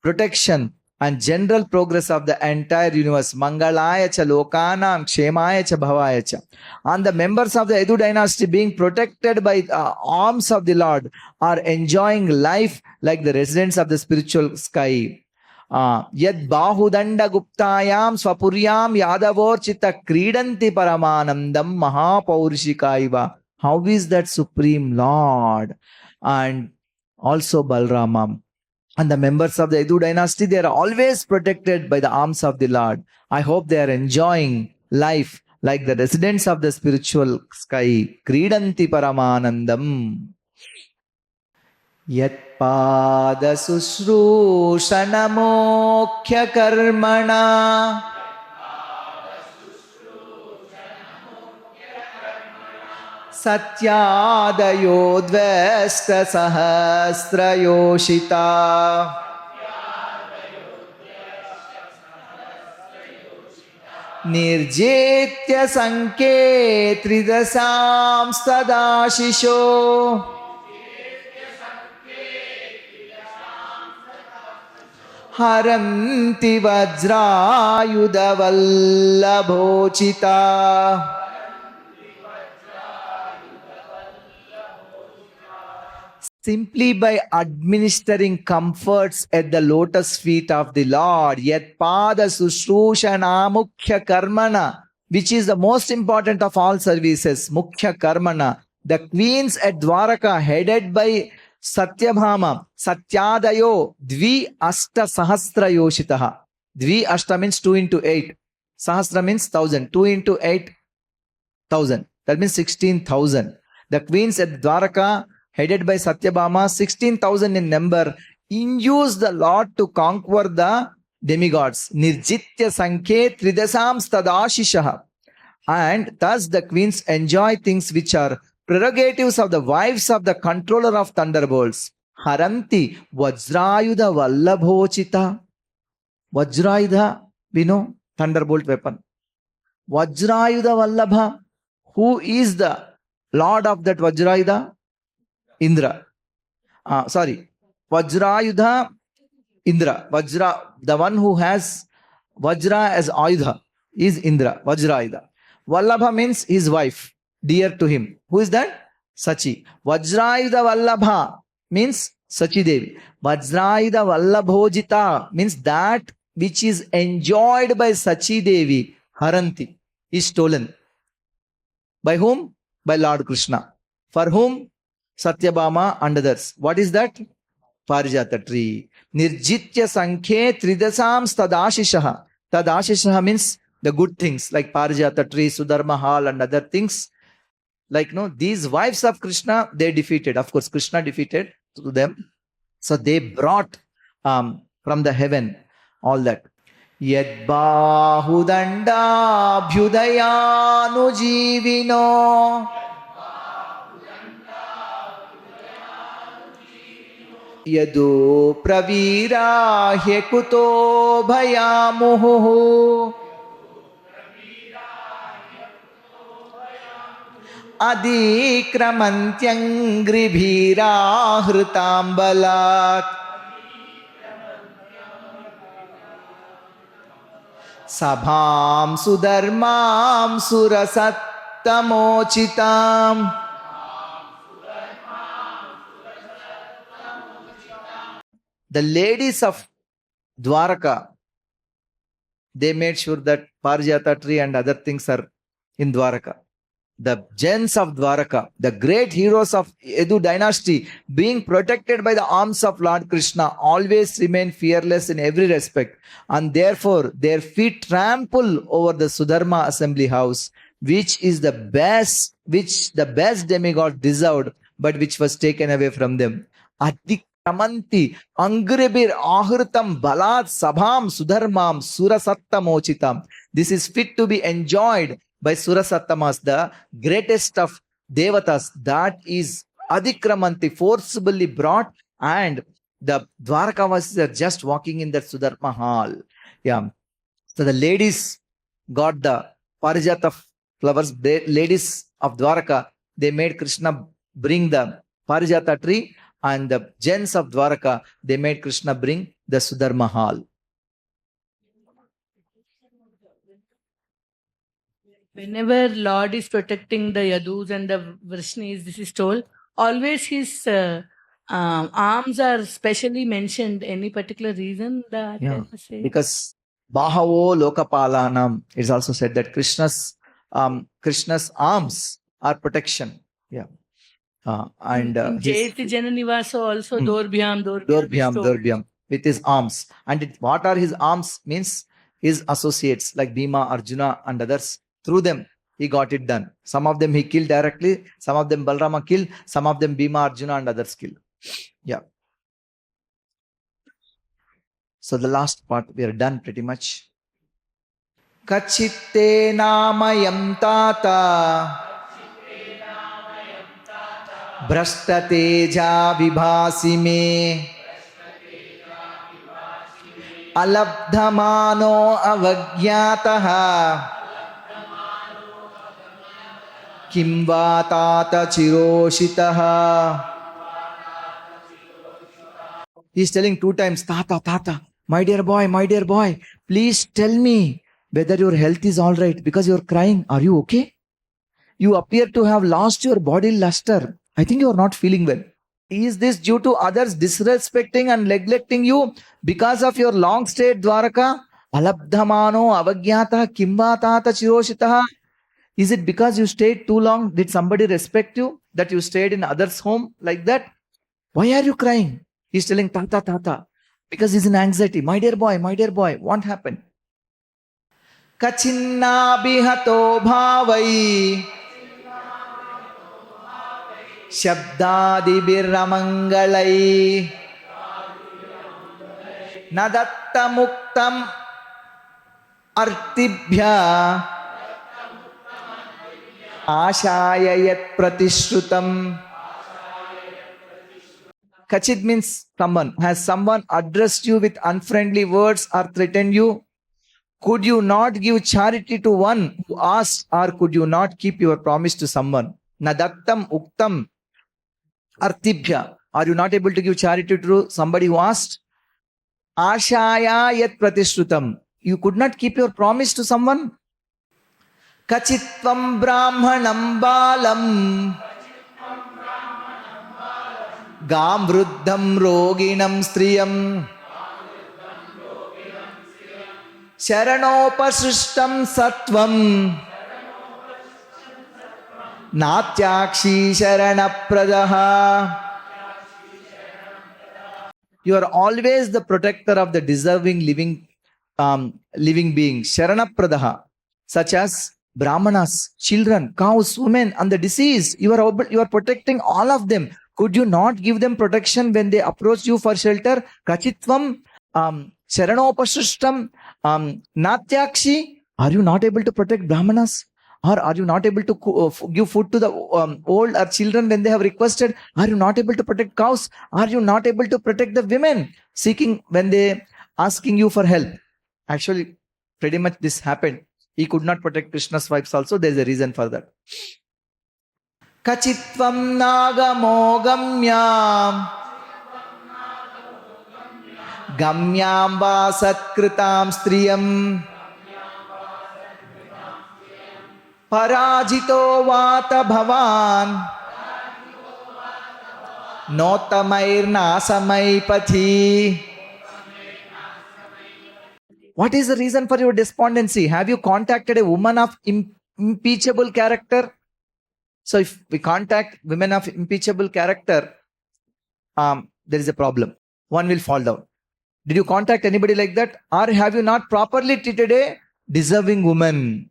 protection, and general progress of the entire universe. Mangalaya cha lokanam kshemaya cha bhavaya cha. And the members of the Yadu dynasty, being protected by the arms of the Lord, are enjoying life like the residents of the spiritual sky. Yad bahudanda guptayam swapuryam yadavorchita kridanti paramanandam mahapaurishikaiva. How is that Supreme Lord? And also Balramam. And the members of the Yadu dynasty, they are always protected by the arms of the Lord. I hope they are enjoying life like the residents of the spiritual sky. Kridanti paramanandam. Yat pada susrushana mokhya karmana Satyadayo dvesta sahasra yoshita Nirjitya sanke tridasam stadashisho Haranti vajrayuda vallabhochita. Simply by administering comforts at the lotus feet of the Lord, yat pada susrushana mukhya karmana, which is the most important of all services, mukhya karmana. The queens at Dvārakā, headed by Satyabhama, Satyadayo, Dvi Ashta Sahasra Yoshitaha. Dvi Ashta means 2 into 8. Sahasra means 1000. 2 into 8, 1000. That means 16,000. The queens at Dvārakā, headed by Satyabhama, 16,000 in number, induce the Lord to conquer the demigods. Nirjitya Sankhe Tridasam Stadashishaha. And thus the queens enjoy things which are prerogatives of the wives of the controller of thunderbolts. Haranti Vajrayudha Vallabhochita. Vajrayudha, we know, thunderbolt weapon. Vajrayudha Vallabha. Who is the lord of that Vajrayudha? Indra. Vajrayudha Indra. Vajra, the one who has Vajra as Ayudha is Indra. Vajrayudha. Vallabha means his wife, dear to him. Who is that? Sachi. Vajrayudha Vallabha means Sachi Devi. Vajrayudha Vallabhojita means that which is enjoyed by Sachi Devi, Haranti, is stolen. By whom? By Lord Kṛṣṇa. For whom? Satyabhama and others. What is that? Parijata tree. Nirjitya Sankhe Tridasam Tadashishaha. Tadashishaha means the good things like Parijata tree, Sudharma hall and other things. Like, no, these wives of Kṛṣṇa, they defeated. Of course, Kṛṣṇa defeated to them. So they brought from the heaven all that. Yad bahudanda bhyudayanu jivino Yadu pravira hekuto bhayamuhu Adikramantyangribhira hritambalat Sabham sudharmam surasattamochitam. The ladies of Dvārakā, they made sure that Parijata tree and other things are in Dvārakā. The gens of Dvārakā, the great heroes of Yadu dynasty, being protected by the arms of Lord Kṛṣṇa, always remain fearless in every respect, and therefore their feet trample over the Sudharma assembly house, which the best demigod deserved, but which was taken away from them. Adikramantī angribir ahritam balat sabham sudharmam surasattamochitam. This is fit to be enjoyed by Surasattamas, the greatest of devatas, that is Adikramanti, forcibly brought, and the Dvārakāvasis are just walking in that Sudharma hall. Yeah. So the ladies got the Parijata flowers. The ladies of Dvārakā, they made Kṛṣṇa bring the Parijata tree, and the gens of Dvārakā, they made Kṛṣṇa bring the Sudharma hall. Whenever Lord is protecting the Yadus and the Vrishnis, this is told, always his arms are specially mentioned. Any particular reason that? Yeah, because Bahavo Lokapalanam, it's also said that Krishna's arms are protection. Yeah. And Jaiti Jananivasa also, Dorbhyam, with his arms. And what are his arms? Means his associates like Bhima, Arjuna and others. Through them, he got it done. Some of them he killed directly, some of them Balarama killed, some of them Bhima, Arjuna and others killed. Yeah. So the last part, we are done pretty much. Kachitte namayam tata Brashtateja vibhasi me Alabdhamano avagyataha Kimva tata chiroshitaha. He's telling 2 times, Tata, my dear boy, please tell me whether your health is all right, because you're crying. Are you okay? You appear to have lost your body luster. I think you're not feeling well. Is this due to others disrespecting and neglecting you because of your long stay at Dvārakā? Alabdhamano avagyata kimva tata chiroshitaha. Is it because you stayed too long? Did somebody respect you that you stayed in others' home like that? Why are you crying? He's telling Tata, because he's in anxiety. My dear boy, what happened? Kachinna bihato bhavai Shabdadi birramangalai Nadatta muktam artibhya Ashaya yat pratishrutam. Kachit means someone. Has someone addressed you with unfriendly words or threatened you? Could you not give charity to one who asked, or could you not keep your promise to someone? Nadaktam uktam artibhya. Are you not able to give charity to somebody who asked? Ashaya yat pratishrutam. You could not keep your promise to someone? Kachitvam brahmanam balam Gam vruddham roginam striyam Sharanopasrishtam Sattvam Natyakshi Sharanapradaha. You are always the protector of the deserving living beings. Sharanapradaha, such as Brahmanas, children, cows, women, and the deceased. You are protecting all of them. Could you not give them protection when they approach you for shelter? Kachitvam Sharanopasrishtam Natyakshi. Are you not able to protect Brahmanas? Or are you not able to give food to the old or children when they have requested? Are you not able to protect cows? Are you not able to protect the women seeking when they asking you for help? Actually, pretty much this happened. He could not protect Krishna's wives also. There is a reason for that. Kachitvam nagamo gamyam gamyam va satkritam striyam Parajito vata bhavan notamair nasamai pathi. What is the reason for your despondency? Have you contacted a woman of impeachable character? So if we contact women of impeachable character, there is a problem. One will fall down. Did you contact anybody like that? Or have you not properly treated a deserving woman?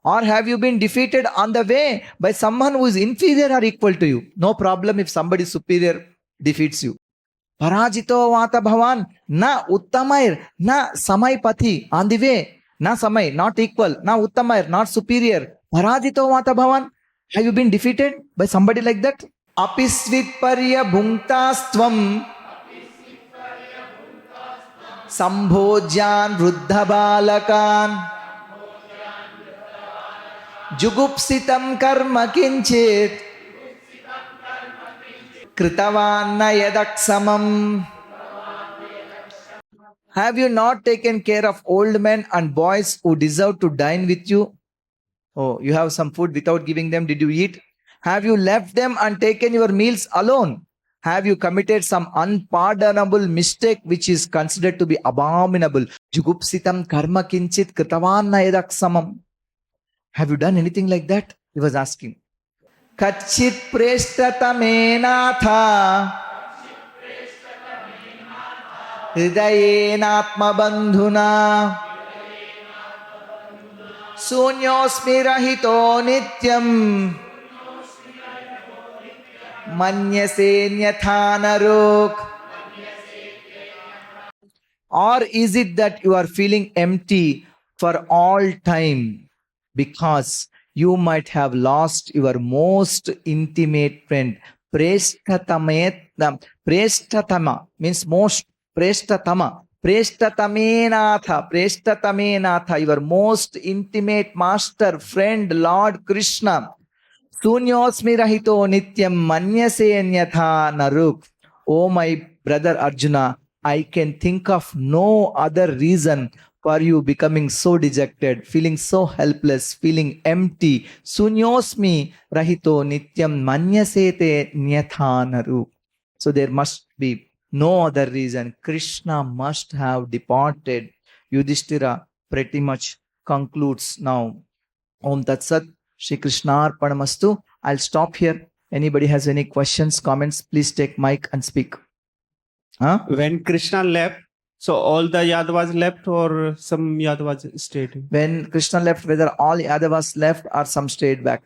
Or have you been defeated on the way by someone who is inferior or equal to you? No problem if somebody superior defeats you. Parajito vata bhavan na uttamair na samai pathi. On the way, na samai, not equal, na uttamair, not superior. Parajito vata bhavan. Have you been defeated by somebody like that? Apisvitparya bhunktasthvam sambhojyan vruddha balakan Jugupsitam karma kinchit kritavanna yadaksamam. Have you not taken care of old men and boys who deserve to dine with you? Oh, you have some food without giving them. Did you eat? Have you left them and taken your meals alone? Have you committed some unpardonable mistake which is considered to be abominable? Jugupsitam karma kinchit kritavanna yadaksamam. Have you done anything like that? He was asking. Kachit preshtatamenatha hridayenatma bandhuna sunyosmi rahito nityam manyase nyathanarok. Or is it that you are feeling empty for all time? Because you might have lost your most intimate friend. Preshtatama means most. Preshtatama. Preshtatamenatha, your most intimate master, friend, Lord Kṛṣṇa. Sunyosmi rahito nityam manyase nyatha naruk. Oh my brother Arjuna, I can think of no other reason for you becoming so dejected, feeling so helpless, feeling empty. Sunyosmi rahito nityam manyasete nyatanaru. So there must be no other reason. Krishna must have departed. Yudhiṣṭhira pretty much concludes now. Om Tat Sat, Shri Krishna Arpanamastu. I'll stop here. Anybody has any questions, comments, please take mic and speak. When Krishna left, so all the Yadavas left or some Yadavas stayed? When Krishna left, whether all Yadavas left or some stayed back.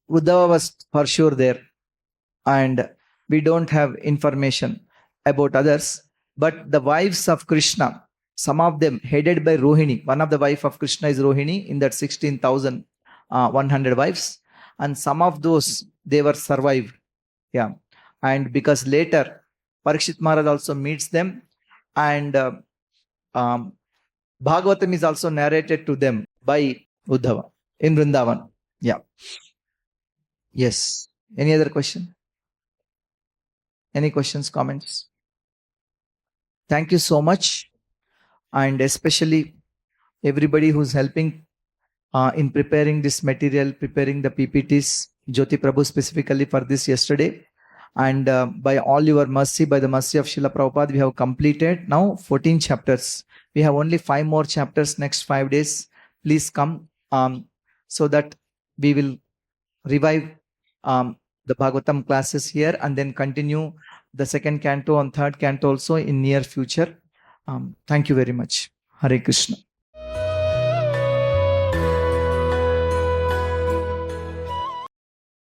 Uddhava was for sure there. And we don't have information about others. But the wives of Krishna, some of them headed by Rohini. One of the wife of Krishna is Rohini in that 16,100 wives. And some of those, they were survived. Yeah. And because later, Parikshit Maharaj also meets them. And Bhagavatam is also narrated to them by Uddhava in Vrindavan. Yeah. Yes. Any other question? Any questions, comments? Thank you so much. And especially everybody who's helping in preparing this material, preparing the PPTs, Jyoti Prabhu specifically for this yesterday. And by all your mercy, by the mercy of Srila Prabhupada, we have completed now 14 chapters. We have only 5 more chapters next 5 days. Please come so that we will revive the Bhagavatam classes here and then continue the second canto and third canto also in near future. Thank you very much. Hare Krishna.